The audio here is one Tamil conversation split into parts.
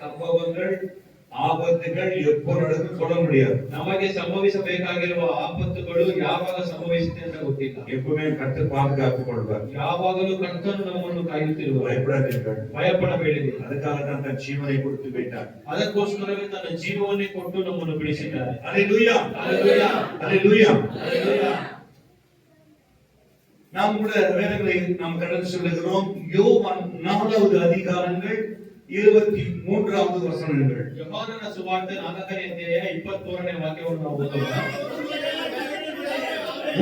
ಸಂಭವಗಳು ಆಪತ್ತುಗಳು எப்போ நடக்கும் சொல்ல முடியாது. ನಮಗೆ ಸಂಭವಿಸಬೇಕಾಗಿರುವ ಆಪತ್ತುಗಳು ಯಾವಾಗ ಸಂಭವಿಸುತ್ತೆ ಅಂತ ಗೊತ್ತಿಲ್ಲ. எப்பவுமே கர்த்தர் பாதுகாத்துக் கொள்வார். ಯಾವಾಗಲೂ ಕರ್ತನು ನಮ್ಮನ್ನು ಕಾಯುತ್ತಿರುವರು. பயப்படாதீர்கள். ಭಯಪಡಬೇಡಿರಿ. ಅದಕ್ಕಾக ತನ್ನ ಜೀವನ ಕೊಟ್ಟು ಬಿಟ್ಟಾர். ಅದಕ್ಕೋಸ್ಕರವೇ ತನ್ನ ಜೀವವನ್ನೇ ಕೊಟ್ಟು ನಮ್ಮನ್ನು ಬಿಡಿಸಿದ್ದಾರೆ. ஹalleluya, ஹalleluya, ஹalleluya, ஹalleluya. நாம் கூட வேதங்களை நாம் கடந்து சொல்லுகிறோம். யோவான் 4வது அதிகாரங்கள் 23வது வசனங்கள். ಯೋಹಾನನ ಸುವಾರ್ತೆ 4ನೇ ಅಧ್ಯಾಯ 23ನೇ ವಾಕ್ಯವನ್ನು ನಾವು ಓದೋಣ.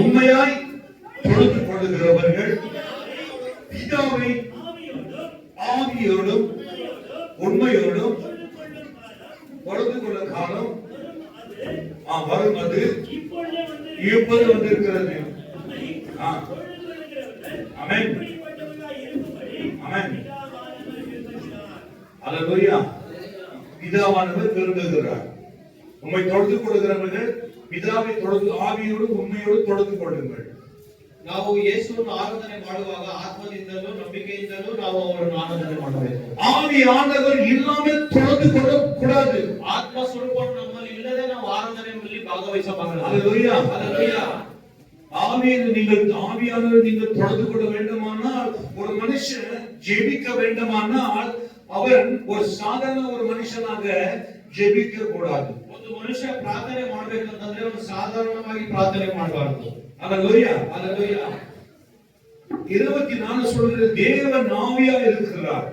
உண்மையாய் தொழுது கொள்ளுகிறவர்கள் பிதாவை ஆவியோடும் உண்மையோடும் தொழுது கொள்ள காலம் வரும், அது இப்போது வந்திருக்கிறது. ஆமென், ஆமென், அல்லேலூயா. பிதாவானவர் விரும்புகிறார். உம்மை தொழுது கொள்ளுகிறவர்கள் பிதாவை தொழுது ஆவியோடு உண்மையோடு தொழுது கொள்ளுங்கள். ನಾವು ಯೇಸುವನ್ನು ಆರಾಧನೆ ಮಾಡುವಾಗ ಆತ್ಮದಿಂದಲೂ ನಂಬಿಕೆಯಿಂದಲೂ ನಾವು ಅವರನ್ನು ಆರಾಧನೆ ಮಾಡಬೇಕು. ஆவியானவர் இல்லாமல் தொழுது கொள்ள கூடாது. ಆತ್ಮ ಸ್ವರೂಪವನ್ನು ನಮ್ಮಲ್ಲಿ ಇಲ್ಲದೆ ನಾವು ಆರಾಧನೆಯಲ್ಲಿ ಭಾಗವಹಿಸಬಾರದು. அல்லேலூயா, அல்லேலூயா. ஆவியானவர் நீங்கள் தொழுது கொள்ள வேண்டுமானால், ஒரு மனுஷன் ஜெபிக்க வேண்டுமானால் அவன் ஒரு சாதாரண ஒரு மனுஷனாக ஜெபிக்க கூடாது. ಒಂದು ಮನುಷ್ಯ ಪ್ರಾರ್ಥನೆ ಮಾಡಬೇಕಂತಂದ್ರೆ ಅವನು ಸಾಧಾರಣವಾಗಿ ಪ್ರಾರ್ಥನೆ ಮಾಡಬಾರದು. அல்லேலூயா, அல்லேலூயா. 24 சொல்றது தேவன் ஆவியா இருக்கிறார்.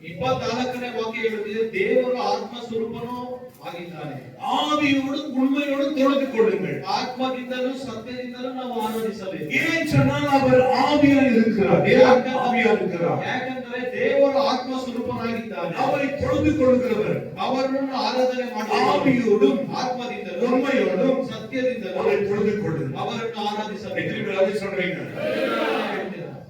24ನೇ ವಾಕ್ಯ ಹೇಳುತ್ತದೆ ದೇವರು ಆತ್ಮ ಸ್ವರೂಪನೂ ಆಗಿದ್ದಾನೆ. ஆவியோடு உண்மையோடு தொழுது கொள்ளுங்கள். ಆತ್ಮದಿಂದಲೂ ಸತ್ಯದಿಂದಲೂ ನಾವು ಆರಾಧಿಸಬೇಕು. ஏன் சொன்னால் அவர் ஆவியா இருக்கிறார். ஆவியா இருக்கிறார். ಯಾಕಂದ್ರೆ ದೇವರು ಆತ್ಮ ಸ್ವರೂಪನಾಗಿದ್ದಾನೆ. அவரை தொழுது கொள்ளுகிறவர் ಅವರನ್ನು ಆರಾಧನೆ ಮಾಡಬೇಕು. ஆவியோடும் ಆತ್ಮದಿಂದಲೂ உண்மையோடும் ಸತ್ಯದಿಂದಲೂ அவரை தொழுது கொள்ளுங்கள். ಅವರನ್ನು ಆರಾಧಿಸಬೇಕು. எப்படி சொல்றீங்க?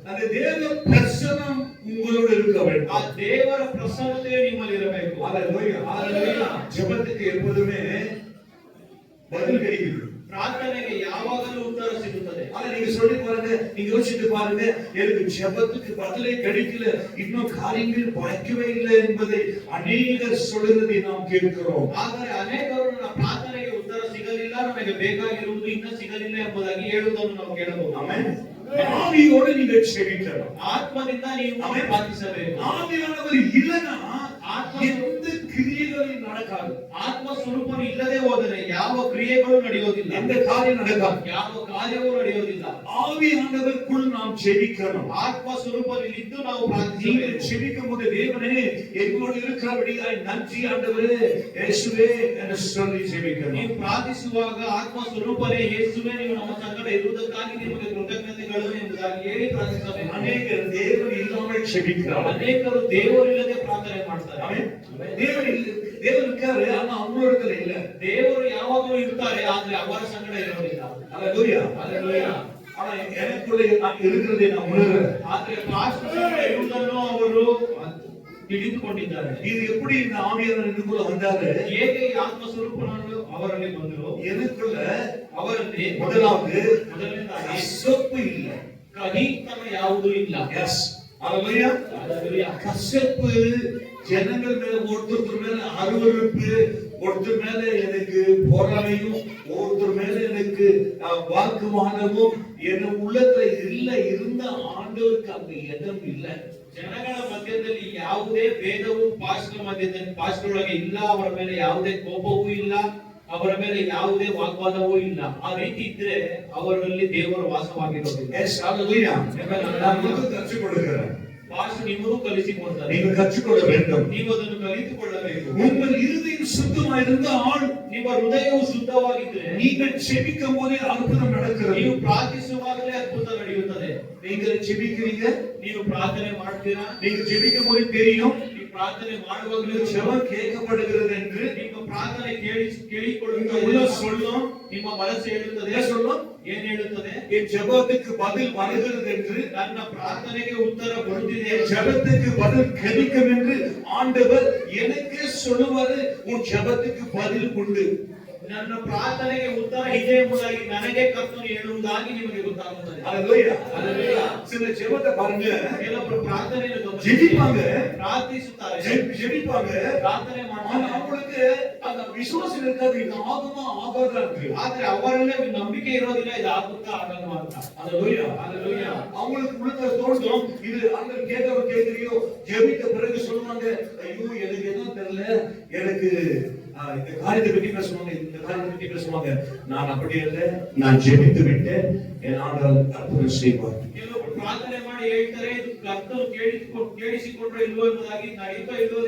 அந்த தேவ பிரசன்னம் உங்களோடு இருக்க வேண்டும். ಆ ದೇವರ ಪ್ರಸನ್ನತೆ ನಿಮ್ಮಲ್ಲಿ ಇರಬೇಕು. அல்லேலூயா, அல்லேலூயா. ஜெபத்துக்கு எப்போதுமே பதில் கிடைக்கும். ಪ್ರಾರ್ಥನೆಗೆ ಯಾವಾಗಲೂ ಉತ್ತರ ಸಿಗುತ್ತದೆ. ஆனா நீங்க சொல்லி பாருங்க, நீங்க யோசிச்சு பாருங்க, எனக்கு ஜெபத்துக்கு பதிலே கிடைக்கல, இன்னும் காரியங்கள் வாய்க்கவே இல்லை என்பதை அநேகர் சொல்லுவதை நாம் கேட்கிறோம். ಆದರೆ ಅನೇಕರು ನನ್ನ ಪ್ರಾರ್ಥನೆಗೆ ಉತ್ತರ ಸಿಗಲಿಲ್ಲ, ನನಗೆ ಬೇಕಾಗಿರುವುದು ಇನ್ನೂ ಸಿಗಲಿಲ್ಲ ಎಂಬುದಾಗಿ ಹೇಳುವುದನ್ನು ನಾವು ಕೇಳಬಹುದು. ಆಮೆನ್. ஆவியோடு நீங்க ஜெபிக்கணும். ಆತ್ಮದಿಂದ ನೀವು ಪ್ರಾರ್ಥಿಸಬೇಕು. ஆவியானவர் இல்லனா எந்த கிரியைகளும் நடக்காது. ಆತ್ಮ ಸ್ವರೂಪನು ಇಲ್ಲದೆ ಹೋದರೆ ಯಾವ ಕ್ರಿಯೆಗಳು ನಡೆಯೋದಿಲ್ಲ, எந்த காரியம் நடக்காது, ಯಾವ ಕಾರ್ಯವೂ ನಡೆಯೋದಿಲ್ಲ. ஆவியானவருக்குள் நாம் ஜெபிக்கணும். ಆತ್ಮ ಸ್ವರೂಪದಲ್ಲಿ ಇದ್ದು ನಾವು நீங்க ಪ್ರಾರ್ಥಿಸಬೇಕು. ஜெபிக்கும் போது தேவனே எங்களோடு இருக்கிறபடியாய் நன்றி ஆண்டவரே இயேசுவே என்று சொல்லி ஜெபிக்கணும். ನೀವು ಪ್ರಾರ್ಥಿಸುವಾಗ ಆತ್ಮ ಸ್ವರೂಪನೇ ಯೇಸುವೇ ನೀವು ನಮ್ಮ ಸಂಗಡ ಇರುವುದಕ್ಕಾಗಿ ನಿಮಗೆ ಕೃತಜ್ಞತೆಗಳು ಎಂಬುದಾಗಿ ಹೇಳಿ ಪ್ರಾರ್ಥಿಸಬೇಕು. அநேகர் தேவன் இல்லாமல் ஜெபிக்கிறார். ಅನೇಕರು ದೇವರಿಲ್ಲದೆ ಪ್ರಾರ್ಥನೆ ಮಾಡ್ತಾರೆ. ஆமென். தேவன் இருக்காரு, ஆனா அவங்களோட இல்ல. ದೇವರು ಯಾವಾಗಲೂ ಇರ್ತಾರೆ, ಆದ್ರೆ ಅವರ ಸಂಗಡ ಇರೋದಿಲ್ಲ. அல்லேலூயா, அல்லேಲೂಯಾ. ஆனா எனக்குள்ள இருக்கிறதை நான் உணர்றேன். ಆದ್ರೆ ಪಾಸ್ಟರ್ ಇರುವುದನ್ನು ಅವರು ತಿಳಿದುಕೊಂಡಿದ್ದಾರೆ. இது எப்படி இந்த ஆவியானவர் எனக்குள்ள வந்தாரு? ಹೇಗೆ ಈ ಆತ್ಮ ಸ್ವರೂಪನನ್ನು ಅವರಲ್ಲಿ ಬಂದರು? எனக்குள்ள ಅವರಲ್ಲಿ ಮೊದಲನೇದಾಗಿ ಸೊಪ್ಪು ಇಲ್ಲ, ಕಹಿತನ ಯಾವುದೂ ಇಲ್ಲ. எஸ், அல்லேலூயா. அல்லேலூயா. கசப்பு ஜனங்கள் மேல, ஒருத்தர் மேல அருவருப்பு, ஒருத்தர் மேல எனக்கு பொறாமையும், ஒருத்தர் மேல எனக்கு வாக்குவாதமும் என் உள்ளத்துல இருந்த ஆண்டவருக்கு அந்த இடம் இல்ல. ಜನಗಳ ಮಧ್ಯದಲ್ಲಿ ಯಾವುದೇ ಭೇದವೂ ಪಾಸ್ಟರ್ ಮಧ್ಯದಲ್ಲಿ ಪಾಸ್ಟರ್ ಒಳಗೆ ಇಲ್ಲ. ಅವರ ಮೇಲೆ ಯಾವುದೇ ಕೋಪವೂ ಇಲ್ಲ, ಅವರ ಮೇಲೆ ಯಾವುದೇ ವಾಗ್ವಾದವೂ ಇಲ್ಲ. ಆ ರೀತಿ ಇದ್ರೆ ಅವರಲ್ಲಿ ದೇವರು ವಾಸವಾಗಿರೋದಿಲ್ಲ. எஸ், அல்லேலூயா. நான் உங்களுக்கு கற்றுக் கொடுக்கிறேன். ಪಾಸ್ಟರ್ ನಿಮಗೂ ಕಲಿಸಿಕೊಡ್ತಾರೆ. நீங்கள் கற்றுக்கொள்ள வேண்டும். ನೀವು ಅದನ್ನು ಕಲಿತುಕೊಳ್ಳಬೇಕು. உங்கள் இருதயம் சுத்தமாயிருந்தால், ನಿಮ್ಮ ಹೃದಯವು ಶುದ್ಧವಾಗಿದ್ರೆ நீங்கள் ஜெபிக்கும் போதே அற்புதம் நடக்கிறது. ನೀವು ಪ್ರಾರ್ಥಿಸುವಾಗಲೇ ಅದ್ಭುತ ನಡೆಯುತ್ತದೆ. நீங்கள் ஜெபிக்கிறீங்க, ನೀವು ಪ್ರಾರ್ಥನೆ ಮಾಡ್ತೀರಾ, நீங்க ஜெபிக்கும் போது தெரியும் ನೀವು ಪ್ರಾರ್ಥನೆ ಮಾಡುವಾಗಲೇ ஜெபம் கேட்கப்படுகிறது என்று. ನಿಮ್ಮ ಪ್ರಾರ್ಥನೆ ಕೇಳಿಕೊಳ್ಳುತ್ತದೆ. உங்க உள்ளம் சொல்லும், ನಿಮ್ಮ ಮನಸ್ಸು ಹೇಳುತ್ತದೆ. என்ன சொல்லும்? ಏನ್ ಹೇಳುತ್ತದೆ? என் ஜெபத்துக்கு பதில் வருகிறது என்று, ನನ್ನ ಪ್ರಾರ್ಥನೆಗೆ ಉತ್ತರ ಬರುತ್ತಿದೆ, என் ஜெபத்துக்கு பதில் கிடைக்கும் என்று ஆண்டவர் எனக்கே சொல்லுவாரு. உன் ஜெபத்துக்கு பதில் உண்டு. ನನ್ನ ಪ್ರಾರ್ಥನೆಗೆ ಉತ್ತರ ಇದೆ ಎಂಬುದಾಗಿ ನನಗೆ ಕರ್ತನು ಹೇಳುವುದಾಗಿ ನಿಮಗೆ ಗೊತ್ತಾಗುತ್ತದೆ. ஹalleluya. Hallelujah. சில ஜெபத்தை பாருங்க, ಕೆಲವೊಬ್ಬರು ಪ್ರಾರ್ಥನೆಯನ್ನು ஜெபிப்பாங்க, ಪ್ರಾರ್ಥಿಸುತ್ತಾರೆ, ஜெபிப்பாங்க, ಪ್ರಾರ್ಥನೆ ஆனா ಮಾಡ್ತಾರೆ. அவங்களுக்கு அந்த விசுவாசம் இருக்காது, இது ஆகுமா ஆகாதா இருக்கு. ಆದ್ರೆ ಅವರಲ್ಲೇ ನಂಬಿಕೆ ಇರೋದಿಲ್ಲ, ಇದು ಆಗುತ್ತಾ ಆಗಲ್ಲ ಅಂತ. ஹalleluya. Hallelujah. அவங்களுக்கு உள்ளத தோணும், இது ஆண்டவர் கேட்டவர் கேட்கறியோ, ஜெபித்த பிறகு சொல்லுவாங்க, ஐயோ எனக்கு எதுவும் தெரியல, எனக்கு இந்த காரியத்தை பற்றி பேசுவாங்க, இந்த காரியத்தை பற்றி பேசுவாங்க. நான் அப்படி இல்லை, நான் ஜெபித்து விட்டேன், என் ஆண்டவர் அற்புதம் செய்வார். ಕೆಲವೊಬ್ಬರು ಪ್ರಾರ್ಥನೆ ಮಾಡಿ ಹೇಳ್ತಾರೆ, ಇದು ಕರ್ತನು ಕೇಳಿಸಿಕೊಂಡ್ರೆ ಇಲ್ವೋ ಎಂಬುದಾಗಿ, ನಡೆಯುತ್ತೋ ಇಲ್ವೋ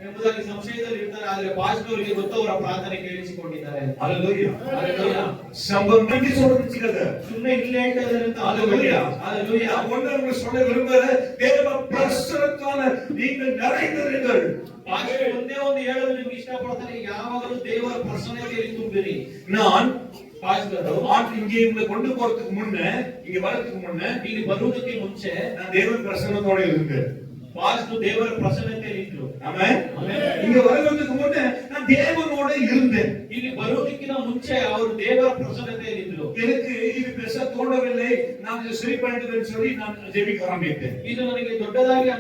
ಎಂಬುದಾಗಿ ಸಂಶಯದಲ್ಲಿ ಇರ್ತಾರೆ. ಆದ್ರೆ ಪಾಸ್ಟರ್ಗೆ ಗೊತ್ತು ಅವರ ಪ್ರಾರ್ಥನೆ ಕೇಳಿಸಿಕೊಂಡಿದ್ದಾರೆ. ஹalleluya. Hallelujah. சம்பவம் பண்ணி சொல்றது ಸುಮ್ಮನೆ ಇಲ್ಲೇ ಹೇಳ್ತಾ ಇದ್ದಾರೆ ಅಂತ. ஹalleluya. Hallelujah. ஒன்று சொல்ல விரும்புகிறேன், தேவ பிரசன்னத்தால நீங்கள் நிறைந்திருங்கள். ಪಾಸ್ಟರ್ ಒಂದೇ ಒಂದು ಹೇಳಲು ನಿಮ್ಗೆ ಇಷ್ಟಪಡ್ತಾರೆ, ಯಾವಾಗಲೂ ದೇವರ ಪ್ರಸನ್ನತೆಯಲ್ಲಿ ತುಂಬಿರಿ. நான் ಪಾಸ್ಟರ್ இங்கே உங்களை கொண்டு போறதுக்கு முன்ன, இங்க வரதுக்கு முன்ன, ಇಲ್ಲಿ ಬರುವುದಕ್ಕೆ ಮುಂಚೆ நான் தேவ பிரசன்னத்தோட இருந்தேன். ಪಾಸ್ಟರ್ ದೇವರ ಪ್ರಸನ್ನತೆಯಲ್ಲಿ ಇದ್ರು. ஆமென். இங்க வருவதற்கு முன்ன நான் தேவனோட இருந்தேன். ಇಲ್ಲಿ ಬರುವುದಕ್ಕಿಂತ ಮುಂಚೆ ಅವರು ದೇವರ ಪ್ರಸನ್ನತೆಯಲ್ಲಿ ಇದ್ರು. எனக்கு இது பெருசா தோணவில்லை, நான் இதை சரி பண்ணிடுவேன்னு சொல்லி நான் ஜெபிக்க ஆரம்பித்தேன். ಇದು ನನಗೆ ದೊಡ್ಡದಾಗಿ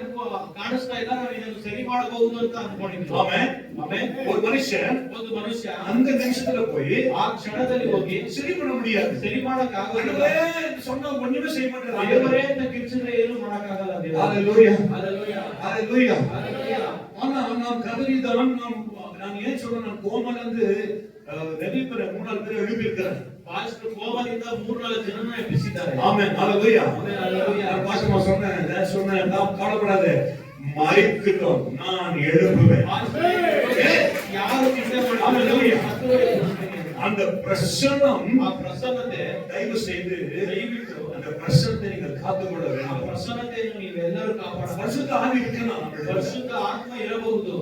ಕಾಣಿಸ್ತಾ ಇಲ್ಲ, ನಾನು ಇದನ್ನು ಸರಿ ಮಾಡಬಹುದು ಅಂತ ಅನ್ಕೊಂಡಿದ್ದೆ. ஆமென். ಆಮೆನ್. ஒரு மனுஷன் ಒಂದು ಮನುಷ್ಯ அந்த நிமிஷத்துல போய் ಆ ಕ್ಷಣದಲ್ಲಿ ಹೋಗಿ சரி பண்ண முடியாது. ಸರಿ ಮಾಡಕ್ ಆಗೋದಿಲ್ಲ. ஆண்டவரே சொன்னா ஒண்ணுமே செய்ய மாட்டேன். ದೇವರೇ ಅಂತ ಕಿರ್ಚಿದ್ರೆ ಏನು ಮಾಡಕ್ ಆಗಲ್ಲ. ஹalleluya. Hallelujah. ஹalleluya. Hallelujah. ஆனா நான் கதறிதான், நான் ஏன் சொல்றேன், நான் கோமல இருந்து நிறைய பேர் 3-4 பேர் எழுப்பி இருக்கிறேன். ಪಾಸ್ಟರ್ ಕೋಮದಿಂದ 3-4 ಜನರನ್ನ ಎಬ್ಬಿಸಿದ್ದಾರೆ. ஆமென். ஹalleluya. ಆಮೆನ್. ಹalleluya. நான் பாஸ்டர்மா சொன்னேன், நான் கவலைப்படாத, மறிக்கட்டும், நான் எழுப்புவேன். ಯಾರು ಚಿಂತೆ Hallelujah. ಮಾಡಿ அந்த பிரசன்னம், ಆ ಪ್ರಸನ್ನತೆ தயவு செய்து ದಯವಿಟ್ಟು அந்த பிரசன்னத்தை நீங்கள் காத்துக்கொள்ள ಆ வேண்டும். ಪ್ರಸನ್ನತೆಯನ್ನು ನೀವೆಲ್ಲರೂ ಕಾಪಾಡಬೇಕು. பரிசுத்த ஆவி இருக்கணும். ಪರಿಶುದ್ಧ ಆತ್ಮ ಇರಬಹುದು,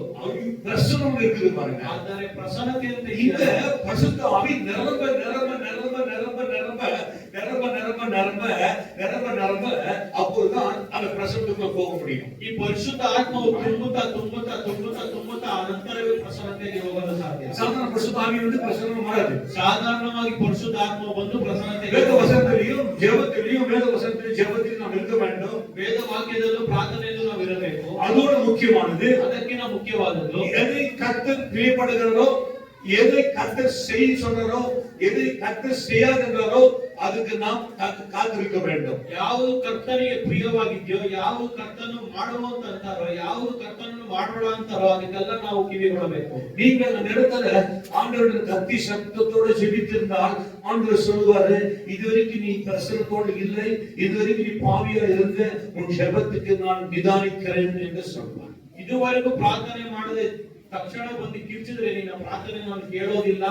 பிரசன்னம் இருக்குது பாருங்க. ಆದರೆ ಪ್ರಸನ್ನತೆ ಅಂತ இந்த ಇದೆ. பரிசுத்த ஆவி நிரம்ப நிரம்ப நிரம்ப நிரம்ப நிரம்ப நிரம்ப நிரம்ப நிரம்ப நிரம்ப நிரம்ப அப்போதுதான் அந்த பிரசன்னத்துக்குள்ள போக முடியும். ಈ ಪರಿಶುದ್ಧ ಆತ್ಮವು ತುಂಬುತ್ತಾ ತುಂಬುತ್ತಾ ತುಂಬುತ್ತಾ ತುಂಬುತ್ತಾ ಅನಂತರವೇ ಪ್ರಸನ್ನತೆಗೆ ಹೋಗಲು ಸಾಧ್ಯ. சாதாரண பரிசுத்த ஆவி வந்து பிரசன்னம் வராது. ಸಾಧಾರಣವಾಗಿ ಪರಿಶುದ್ಧ ಆತ್ಮ ಬಂದು ಪ್ರಸನ್ನತೆಗೆ வேத வசனத்திலையும் ஜெபத்திலையும், வேத வசனத்திலையும் ஜெபத்திலும் நாம் இருக்க வேண்டும். ವೇದ ವಾಕ್ಯದಲ್ಲೂ ಪ್ರಾರ್ಥನೆಯಲ್ಲೂ ನಾವು ಇರಬೇಕು. அதோட முக்கியமானது, ಅದಕ್ಕಿಂತ ಮುಖ್ಯವಾದದ್ದು எதை கர்த்தர் பிரியப்படுகிறதோ, எதை கர்த்தர் செய்ய சொன்னாரோ, எதை கர்த்தர் செய்யாதென்றாரோ அதுக்கு நாம் காத்திருக்க வேண்டும். ಯಾವುದು ಕರ್ತನಿಗೆ ಪ್ರಿಯವಾಗಿದೆಯೋ, ಯಾವುದು ಕರ್ತನು ಮಾಡುವಂತ ಅಂತಾರೋ, ಯಾವುದು ಕರ್ತನನ್ನು ಮಾಡೋಣ ಅಂತಾರೋ ಅದಕ್ಕೆಲ್ಲ ನಾವು ಕಿವಿಗೊಡಬೇಕು. நீங்கள் அந்த இடத்துல ஆண்டவருடைய கத்தி சத்தத்தோட ஜெபித்திருந்தால் ஆண்டவர் சொல்வாரு, இதுவரைக்கும் நீ பிரசன்னத்தோடு இல்லை, இதுவரைக்கும் நீ பாவியா இருந்த, உன் ஜெபத்துக்கு நான் நிதானிக்கிறேன் என்று சொல்வார். ಇದುವರೆಗೂ ಪ್ರಾರ್ಥನೆ ಮಾಡದೆ ತಕ್ಷಣ ಬಂದು ಕಿರ್ಚಿದ್ರೆ ನಿನ್ನ ಪ್ರಾರ್ಥನೆ ನಾನು ಕೇಳೋದಿಲ್ಲ,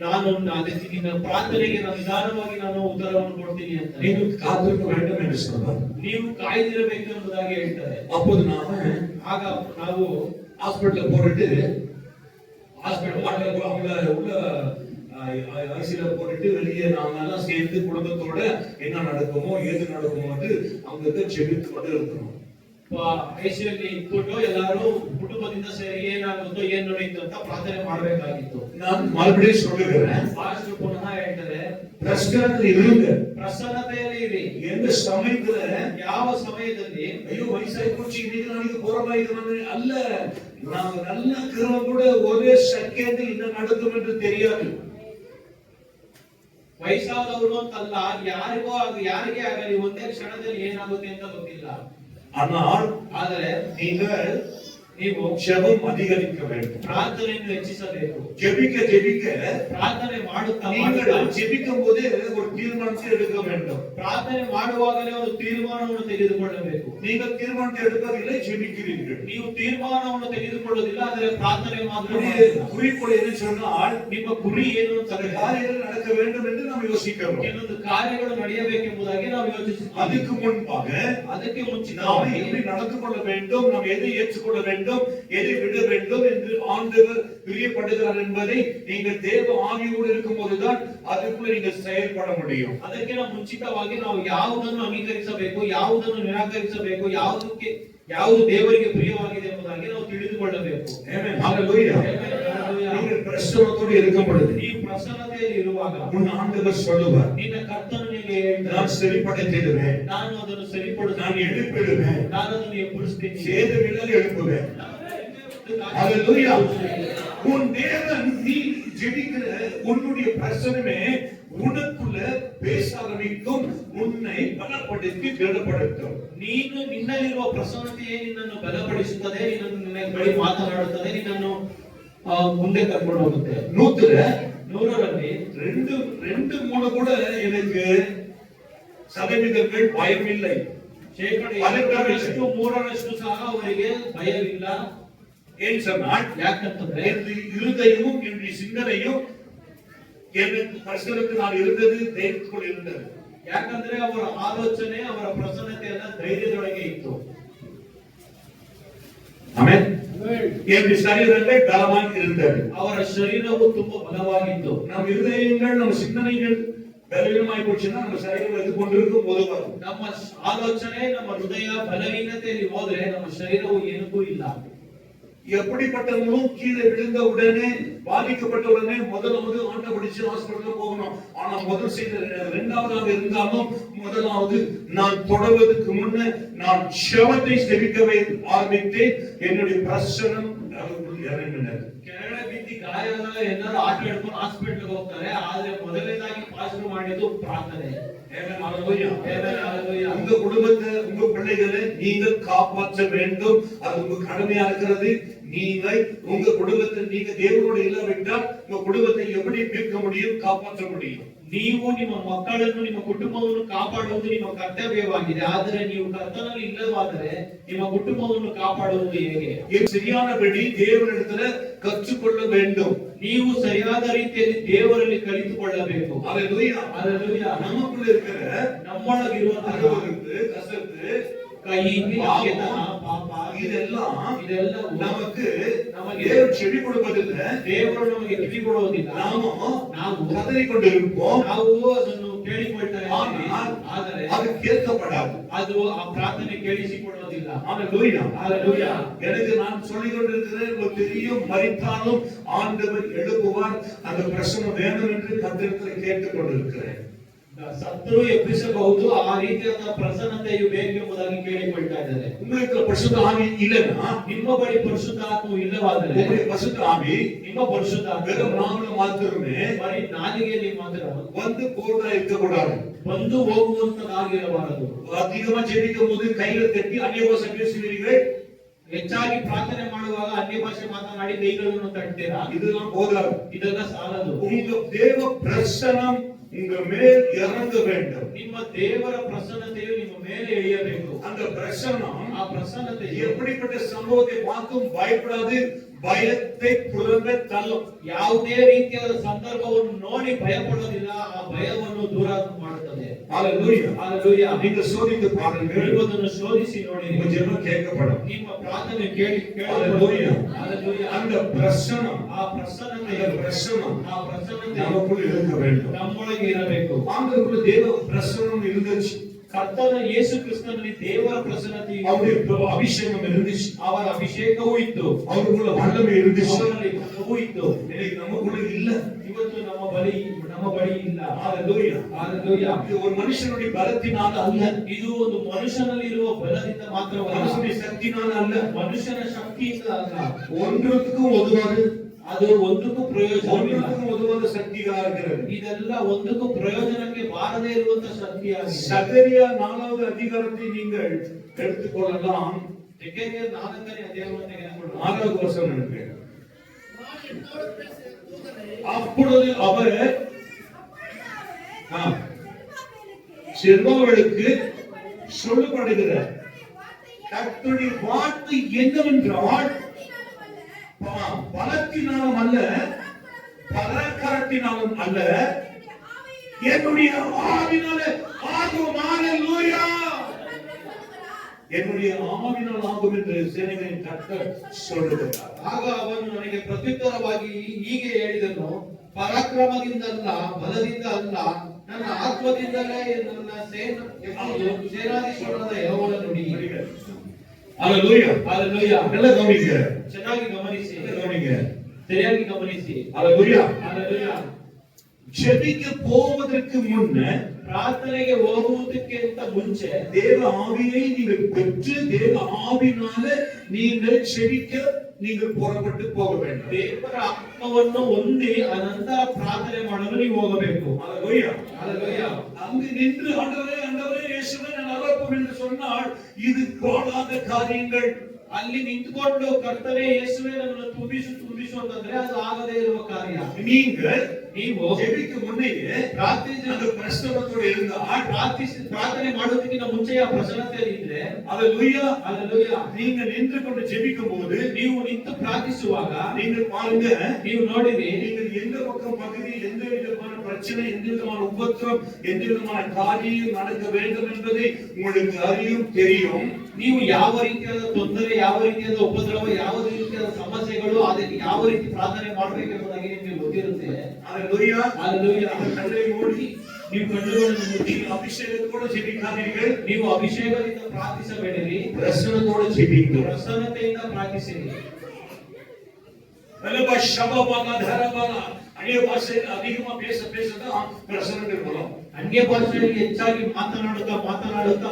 ನಾನು ಅದಕ್ಕೆ ನಿನ್ನ ಪ್ರಾರ್ಥನೆಗೆ ನಾನು ನಿಧಾನವಾಗಿ ನಾನು ಉತ್ತರವನ್ನು ಕೊಡ್ತೀನಿ ಅಂತ. நீங்கள் காத்திருக்க வேண்டும் என்று சொல்வார். ನೀವು ಕಾಯ್ದಿರಬೇಕು ಎಂಬುದಾಗಿ ಹೇಳ್ತಾರೆ. அப்போது நாம ಆಗ ನಾವು ஹாஸ்பிடல்ல போட்டுட்டு, ஹாஸ்பிடல் அவங்கள உள்ள ஐசில போட்டுட்டு வெளியே நாம எல்லாம் சேர்ந்து குடும்பத்தோட என்ன நடக்குமோ ஏது நடக்குமோ அவங்க செபித்து கொண்டு இருக்கணும். ಐಸಿಯಲ್ಲಿ ಇಟ್ಬಿಟ್ಟು ಎಲ್ಲರೂ ಕುಟುಂಬದಿಂದ ಸೇರಿ ಏನಾಗುತ್ತೋ ಏನ್ ನಡೆಯುತ್ತೋ ಅಂತ ಪ್ರಾರ್ಥನೆ ಮಾಡಬೇಕಾಗಿತ್ತು. நான் மறுபடியும் சொல்லுகிறேன், ಪಾಸ್ಟರ್ ಪುನಃ ಹೇಳ್ತಾರೆ, பிரசன்னத்தில் இருங்க. ಪ್ರಸನ್ನತೆಯಲ್ಲಿ ಇರಿ. எந்த சமயத்துல ಯಾವ ಸಮಯದಲ್ಲಿ ஐயோ வயசாகி போச்சு, இன்னைக்கு நாளைக்கு போறமாயிருக்கிறாங்க அல்ல, நாங்க நல்ல கிரம கூட ஒரே செகண்ட் என்ன நடக்கும் என்று தெரியாது. ವಯಸ್ಸಾದವರು ಅಂತಲ್ಲ, ಯಾರಿಗೇ ಆಗಲಿ ಒಂದೇ ಕ್ಷಣದಲ್ಲಿ ಏನಾಗುತ್ತೆ ಅಂತ ಗೊತ್ತಿಲ್ಲ. ஆனால் ಆದರೆ ನೀವು ஜெபம் அதிகரிக்க வேண்டும். ಪ್ರಾರ್ಥನೆಯನ್ನು ಹೆಚ್ಚಿಸಬೇಕು. ஜெபிக்க ஜெபிக்க ಪ್ರಾರ್ಥನೆ ಮಾಡುತ್ತಾ நீங்கள் ஜெபிக்கும் போதே ஒரு தீர்மானத்தை எடுக்க வேண்டும். ಪ್ರಾರ್ಥನೆ ಮಾಡುವಾಗಲೇ ಒಂದು ತೀರ್ಮಾನವನ್ನು ತೆಗೆದುಕೊಳ್ಳಬೇಕು. நீங்கள் தீர்மானத்தை எடுப்பதில்லை, ஜெபிக்கிறீர்கள். ನೀವು ತೀರ್ಮಾನವನ್ನು ತೆಗೆದುಕೊಳ್ಳೋದಿಲ್ಲ, ಆದರೆ ಪ್ರಾರ್ಥನೆ ಮಾತ್ರ. குறிக்கோள் என்ன சொன்னால், ನಿಮ್ಮ ಗುರಿ ಏನು ಅಂತ காரியங்கள் நடக்க வேண்டும் என்று நாம் யோசிக்கிறோம். ಕೆಲವೊಂದು ಕಾರ್ಯಗಳು ನಡೆಯಬೇಕೆಂಬುದಾಗಿ ನಾವು ಯೋಚಿಸುತ್ತೇವೆ. அதுக்கு முன்பாக ಅದಕ್ಕೆ நாம் ಮುಂಚಿತವಾಗಿ எப்படி நடந்து கொள்ள வேண்டும், நாம் எதை ஏற்றுக்கொள்ள வேண்டும், எதை விட வேண்டும் என்று ஆண்டவர் பிரியப்படுகிறார் என்பதை நீங்கள் தேவ ஆவியோடு இருக்கும் போதுதான் அதுக்குள்ள நீங்கள் செயல்பட முடியும். ಅದಕ್ಕಿಂತ ಮುಂಚಿತವಾಗಿ ನಾವು ಯಾವುದನ್ನು ಅಂಗೀಕರಿಸಬೇಕು, ಯಾವುದನ್ನು ನಿರಾಕರಿಸಬೇಕು, ಯಾವುದು ದೇವರಿಗೆ ಪ್ರಿಯವಾಗಿದೆ ಎಂಬುದಾಗಿ ನಾವು ತಿಳಿದುಕೊಳ್ಳಬೇಕು. ಆಮೆನ್. ಹಲ್ಲೆಲೂಯಾ. Hallelujah. நீங்கள் பிரசன்னத்தோடு இருக்கும் பொழுது ಈ ಪ್ರಸನ್ನತೆಯಲ್ಲಿ ಇರುವಾಗ உன் ஆண்டவர் சொல்லுவார், ನಿನ್ನ ಕರ್ತನು ನಿನಗೆ ಹೇಳ್ತಾನೆ, நான் சரிப்படுத்திடுவேன், ನಾನು ಅದನ್ನು ಸರಿಪಡಿಸಿ நான் எழுப்பிடுவேன், ನಾನು ಅದನ್ನು ಎಬ್ಬರಿಸ್ತೀನಿ, சேதமில்லாத எழுப்புவேன். அல்லேலூயா. உன் தேவன் நீ ஜெபிக்கிற உன்னுடைய பிரசனமே உனக்குள்ள பேச ஆரம்பிக்கும், உன்னை பலப்படுத்தி திடப்படுத்தும். ನೀನು ನಿನ್ನಲ್ಲಿರುವ ಪ್ರಸನ್ನತೆಯೇ ನಿನ್ನನ್ನು ಬಲಪಡಿಸುತ್ತದೆ, ನಿನ್ನ ಬಳಿ ಮಾತನಾಡುತ್ತದೆ, ನಿನ್ನನ್ನು ಮುಂದೆ ಕರ್ಕೊಂಡು ಹೋಗುತ್ತೆ. 100ರಲ್ಲಿ 2-3 கூட எனக்கு சதவீதங்கள் பயம் இல்லை. ಶೇಕಡ 2-3 ಸಹ ಅವರಿಗೆ ಭಯವಿಲ್ಲ. ஏன் சொன்னால், ಯಾಕಂತಂದ್ರೆ இருதயமும் என்னுடைய சிந்தனையும் எனக்கு பிரசனத்தில் நான் இருந்தது தைரியத்தோடு இருந்தது. ಯಾಕಂದ್ರೆ ಅವರ ಆಲೋಚನೆ ಅವರ ಪ್ರಸನ್ನತೆ ಎಲ್ಲ ಧೈರ್ಯದೊಳಗೆ ಇತ್ತು. ಆಮೆನ್. என்னுடைய சரீரங்கள் பலமாக இருந்தது. ಅವರ ಶರೀರವು ತುಂಬಾ ಬಲವಾಗಿತ್ತು. ನಮ್ಮ இருதயங்கள் ನಮ್ಮ சிந்தனைகள் பலவீனமாய் போச்சுன்னா நம்ம சரீரம் எது கொண்டிருக்கும் உதவாது. ನಮ್ಮ ಆಲೋಚನೆ ನಮ್ಮ ಹೃದಯ ಬಲಹೀನತೆಯಲ್ಲಿ ಹೋದ್ರೆ ನಮ್ಮ ಶರೀರವು ಏನಕ್ಕೂ ಇಲ್ಲ. எப்படிப்பட்டவங்களும் கீழே விழுந்த உடனே பாதிக்கப்பட்ட உடனே முதலாவது ஆண்டை பிடிச்சு ஹாஸ்பிட்டல் போகணும். ஆனா முதல் செய்த 2வதாக இருந்தாலும் முதலாவது நான் தொடர்வதற்கு முன்ன நான் செவத்தை செவிக்கவே ஆரம்பித்தேன். என்னுடைய பிரசனம் இறங்கினது. ಕೆಳಗಡೆ ಬಿದ್ದು ಗಾಯ ಎಲ್ಲರೂ ಆಟ ಹಿಡ್ಕೊಂಡು ಹಾಸ್ಪಿಟಲ್ ಹೋಗ್ತಾರೆ, ಆದ್ರೆ ಮೊದಲನೇದಾಗಿ ಪಾಸ್ಟರ್ ಮಾಡಿದ್ದು ಪ್ರಾರ್ಥನೆ. உங்க குடும்பத்தை உங்க பிள்ளைகளை நீங்கள் காப்பாற்ற வேண்டும், அது உங்க கடமையா இருக்கிறது. நீங்கள் உங்க குடும்பத்தை நீங்க தேவனோடு இல்லாவிட்டால் உங்க குடும்பத்தை எப்படி மீட்க முடியும், காப்பாற்ற முடியும்? ನೀವು ನಿಮ್ಮ ಮಕ್ಕಳನ್ನು ನಿಮ್ಮ ಕುಟುಂಬವನ್ನು ಕಾಪಾಡುವುದು ನಿಮ್ಮ ಕರ್ತವ್ಯವಾಗಿದೆ. ಆದರೆ ನೀವು ಕರ್ತನಲ್ಲಿ ಇಲ್ಲವಾದರೆ ನಿಮ್ಮ ಕುಟುಂಬವನ್ನು ಕಾಪಾಡುವುದು ಹೇಗೆ? சரியானபடி தேவனிடத்துல கற்றுக்கொள்ள வேண்டும். ನೀವು ಸರಿಯಾದ ರೀತಿಯಲ್ಲಿ ದೇವರಲ್ಲಿ ಕಲಿತುಕೊಳ್ಳಬೇಕು. அல்லேலூயா. அல்லேலூயா. நமக்குள்ள இருக்கிற ನಮ್ಮೊಳಗಿರುವ அருவருப்பு, கசப்பு, ಕೈ ಪಾಪ இதெல்லாம் நமக்கு ನಮಗೆ தேவன் செவி கொடுப்பதில்லை. ದೇವರು ನಮಗೆ ಕಿವಿ ಕೊಡುವುದಿಲ್ಲ. ನಾವು கதறிக்கொண்டிருப்போம். ನಾವು ಅದನ್ನು ಕೇಳಿಕೊಳ್ತೇವೆ, ಆದರೆ அது கேட்கப்படாது. ಅದು ಆ ಪ್ರಾರ್ಥನೆ ಕೇಳಿಸಿಕೊಳ್ಳುವುದಿಲ್ಲ. அல்லேலூயா. அல்லேலூயா. எனக்கு நான் சொல்லிக் கொண்டிருக்கிறேன், ஒரு பெரிய மரித்தாலும் ஆண்டவர் எழுப்புவார். அந்த பிரசனம் வேணும் என்று கர்த்தரிடத்தில் கேட்டுக் கொண்டிருக்கிறேன். ಸತ್ತರೂ ಎಬ್ಬಿಸಬಹುದು, ಆ ರೀತಿಯಾದ ಪ್ರಸನ್ನತೆಯು ಬೇಕೆಂಬುದಾಗಿ ಕೇಳಿಕೊಳ್ತಾ ಇದ್ದಾರೆ. உங்களுக்கு பரிசுத்த ஆவி இல்லைன்னா, ನಿಮ್ಮ ಬಳಿ ಪರಿಶುದ್ಧ ಆತ್ಮವು ಇಲ್ಲವಾದರೆ, உங்களுடைய பரிசுத்த ஆவி ನಿಮ್ಮ ಪರಿಶುದ್ಧ வெறும் நாமல மாத்திரமே ಬರೀ ನಾಲಿಗೆಯಲ್ಲಿ ಮಾತ್ರ வந்து போறதா இருக்கக்கூடாது. ಬಂದು ಹೋಗುವಂತದಾಗಿರಬಾರದು. அதிகமா ஜெபிக்கும் போது கையில தட்டி அந்நிய பாஷை பேசுவீர்கள், ಹೆಚ್ಚಾಗಿ ಪ್ರಾರ್ಥನೆ ಮಾಡುವಾಗ ಅನ್ಯ ಭಾಷೆ ಮಾತನಾಡಿ ಕೈಗಳನ್ನು ತಟ್ತೀರಾ, இதெல்லாம் போதாது. ಇದೆಲ್ಲ ಸಾಲದು. உங்க தேவ பிரசனம் உங்க மேல் இறங்க வேண்டும். ನಿಮ್ಮ ದೇವರ ಪ್ರಸನ್ನತೆಯು ನಿಮ್ಮ ಮೇಲೆ ಇಳಿಯಬೇಕು. அந்த பிரசனம், ಆ ಪ್ರಸನ್ನತೆ எப்படிப்பட்ட சம்பவத்தை பார்த்தும் பயப்படாது, பயத்தை புறம்பே தள்ளும். ಯಾವುದೇ ರೀತಿಯಾದ ಸಂದರ್ಭವನ್ನು ನೋಡಿ ಭಯಪಡೋದಿಲ್ಲ, ಆ ಭಯವನ್ನು ದೂರ ಮಾಡುತ್ತದೆ. அல்லேலூயா. அல்லேலೂಯಾ. நீங்கள் சோதித்து பாருங்கள், ನೀವು ಶೋಧಿಸಿ ನೋಡಿ, உங்க ஜெபம் கேட்கப்படும். ನಿಮ್ಮ ಪ್ರಾರ್ಥನೆ ಕೇಳಿ அல்லேலூயா. அல்லேலூயா. அந்த பிரசனம், ಆ ಪ್ರಸನ್ನತೆ, அந்த பிரசனம் ಆ ಪ್ರಸನ್ನತೆ நமக்குள் இருக்க வேண்டும். ನಮ್ಮೊಳಗೆ ಇರಬೇಕು. ஆண்டவருக்குள்ள தேவ பிரசனம் இருந்துச்சு. ಕರ್ತನ ಯೇಸು ಕ್ರಿಸ್ತನಲ್ಲಿ ದೇವರ ಪ್ರಸನ್ನತೆ, அவருடைய அபிஷேகம் இருந்துச்சு, ಅವರ ಅಭಿಷೇಕವೂ ಇತ್ತು, அவருக்குள்ள வல்லமை இருந்துச்சு. ಅವರಲ್ಲಿ ಬಲವೂ ಇತ್ತು. இன்னைக்கு நமக்குள்ள இல்ல. ಇವತ್ತು ನಮ್ಮ ಬಳಿ ಇಲ್ಲ. அல்லேலூயா. அல்லேலூயா. இது ஒரு மனுஷனுடைய பலத்தினால அல்ல, ಇದು ಒಂದು ಮನುಷ್ಯನಲ್ಲಿ ಇರುವ ಬಲದಿಂದ ಮಾತ್ರವಲ್ಲ, மனுஷனுடைய சக்தினால அல்ல, ಮನುಷ್ಯನ ಶಕ್ತಿಯಿಂದ ಅಲ್ಲ. ஒன்றுக்கும் உதவாது, ಅದು ಒಂದಕ್ಕೂ ಪ್ರಯೋಜನವಿಲ್ಲ. ஒன்றுக்கும் உதவாத சக்தியா இருக்கிறது. ಇದೆಲ್ಲ ಒಂದಕ್ಕೂ ಪ್ರಯೋಜನಕ್ಕೆ ಬಾರದೇ ಇರುವಂತ ಶಕ್ತಿಯಾಗಿದೆ. சகரியா 4வது அதிகாரத்தை நீங்கள் எடுத்துக்கொள்ளலாம். ಜಕರೀಯ 4ನೇ ಅಧ್ಯಾಯವನ್ನು ತೆಗೆದುಕೊಳ್ಳೋಣ. 6வது வசனம் இருக்கு. அப்பொழுது அவர் செல்பவர்களுக்கு சொல்லப்படுகிறார், கர்த்தருடைய வார்த்தை என்னவென்றால், பலத்தினாலும் அல்ல, பராக்கிரமத்தினாலும் அல்ல, என்னுடைய ஆவினாலே ஆகும். அல்லேலூயா. என்னுடைய ஆவினால் ஆகும் என்று சேனைகளின் கர்த்தர் சொல்லுகிறார். ಆಗ ಅವನು ನನಗೆ ಪ್ರತ್ಯುತ್ತರವಾಗಿ ಹೀಗೆ ಹೇಳಿದನು, ಪರಾಕ್ರಮದಿಂದಲ್ಲ, ಬಲದಿಂದ ಅಲ್ಲ, ನನ್ನ ಆತ್ಮದಿಂದಲೇ ನನ್ನ ಸೇನಾಧೀಶ್ವರನಾದ ಯೆಹೋವನ ನುಡಿ. அல்லேலூயா. அல்லேಲೂಯಾ. நல்லா கவனிங்க, ಚೆನ್ನಾಗಿ ಗಮನಿಸಿ. கவனிங்க. ಸರಿಯಾಗಿ ಗಮನಿಸಿ. அல்லேலூயா. Hallelujah. ஜெபிக்க போவதற்கு முன்ன ಪ್ರಾರ್ಥನೆಗೆ ಹೋಗುವುದಕ್ಕಿಂತ ಮುಂಚೆ தேவ ஆவியை நீங்கள் பெற்று தேவ ஆவினால நீங்கள் ஜெபிக்க நீங்கள் புறப்பட்டு போக வேண்டும். ದೇವರ ಆತ್ಮವನ್ನು ಹೊಂದಿ ಅನಂತರ ಪ್ರಾರ್ಥನೆ ಮಾಡಲು ನೀವು ಹೋಗಬೇಕು. அல்லேலூயா. Hallelujah. அங்கு நின்று ஆண்டவரே ஆண்டவரே இயேசுவே நான் அழைப்போம் என்று சொன்னால் இது கூடாத காரியங்கள். ಅಲ್ಲಿ ನಿಂತುಕೊಂಡು ಕರ್ತನೇ ಯೇಸುವೆ ನನ್ನನ್ನು ತುಂಬಿಸು ಅಂತಂದ್ರೆ ಅದು ಆಗದೇ ಇರುವ ಕಾರ್ಯ. ನೀವು ಜೆಬಿக்கு முன்னையே ಪ್ರಾರ್ಥಿಸಿದ ಪ್ರಶ್ನೋತ್ತರ இருந்தால் ಪ್ರಾರ್ಥನೆ ಮಾಡೋದಕ್ಕಿಂತ ಮುಂಚೆ ಆ ಪ್ರಸನ್ನತೆಯಲ್ಲಿ ಇದ್ರೆ அல்லேலூயா அல்லேலூயா நீங்க நின்று கொண்டு ஜெபிக்கும் போது ನೀವು ನಿಂತು ಪ್ರಾರ್ಥಿಸುವಾಗ நீங்கள் பாருங்க ನೀವು ನೋಡಿರಿ நீங்கள் எந்த பக்கம் பகுதி எந்த விதமான பிரச்சனை எந்த விதமான உபத்திரம் எந்த விதமான காரியம் நடக்க வேண்டும் என்பதை உங்களுக்கு அறியும் தெரியும். ನೀವು ಯಾವ ರೀತಿಯಾದ ತೊಂದರೆ ಯಾವ ರೀತಿಯಾದ ಉಪದ್ರವ ಯಾವ ರೀತಿಯಾದ ಸಮಸ್ಯೆಗಳು ಅದಕ್ಕೆ ಯಾವ ರೀತಿ ಪ್ರಾರ್ಥನೆ ಮಾಡಬೇಕೆಂಬುದಾಗಿ ನಿಮಗೆ ಗೊತ್ತಿರುತ್ತೆ. அல்லேலூயா. அல்லேலூயா. ಕಣ್ಣை ಮೂಡಿ ನೀವು ಕಣ್ಣುಗಳನ್ನು ಮುಚ್ಚಿ ಅಭಿಷೇಕத்தோடு ஜெபிக்காதீர்கள். ನೀವು ಅಭಿಷೇಕದಿಂದ ಪ್ರಾರ್ಥಿಸಬೇಡಿರಿ, பிரசன்னத்தோடு ஜெபியுங்கள். ಪ್ರಸನ್ನತೆಯಿಂದ ಪ್ರಾರ್ಥಿಸಿರಿ. வெலபா ஷபபானா தரபானா அந்நிய பாஷையில் அதிகமா பேசதான் பிரசன்னங்கள் வரும். ಅನ್ಯ ಭಾಷೆಯಲ್ಲಿ ಹೆಚ್ಚಾಗಿ ಮಾತನಾಡುತ್ತಾ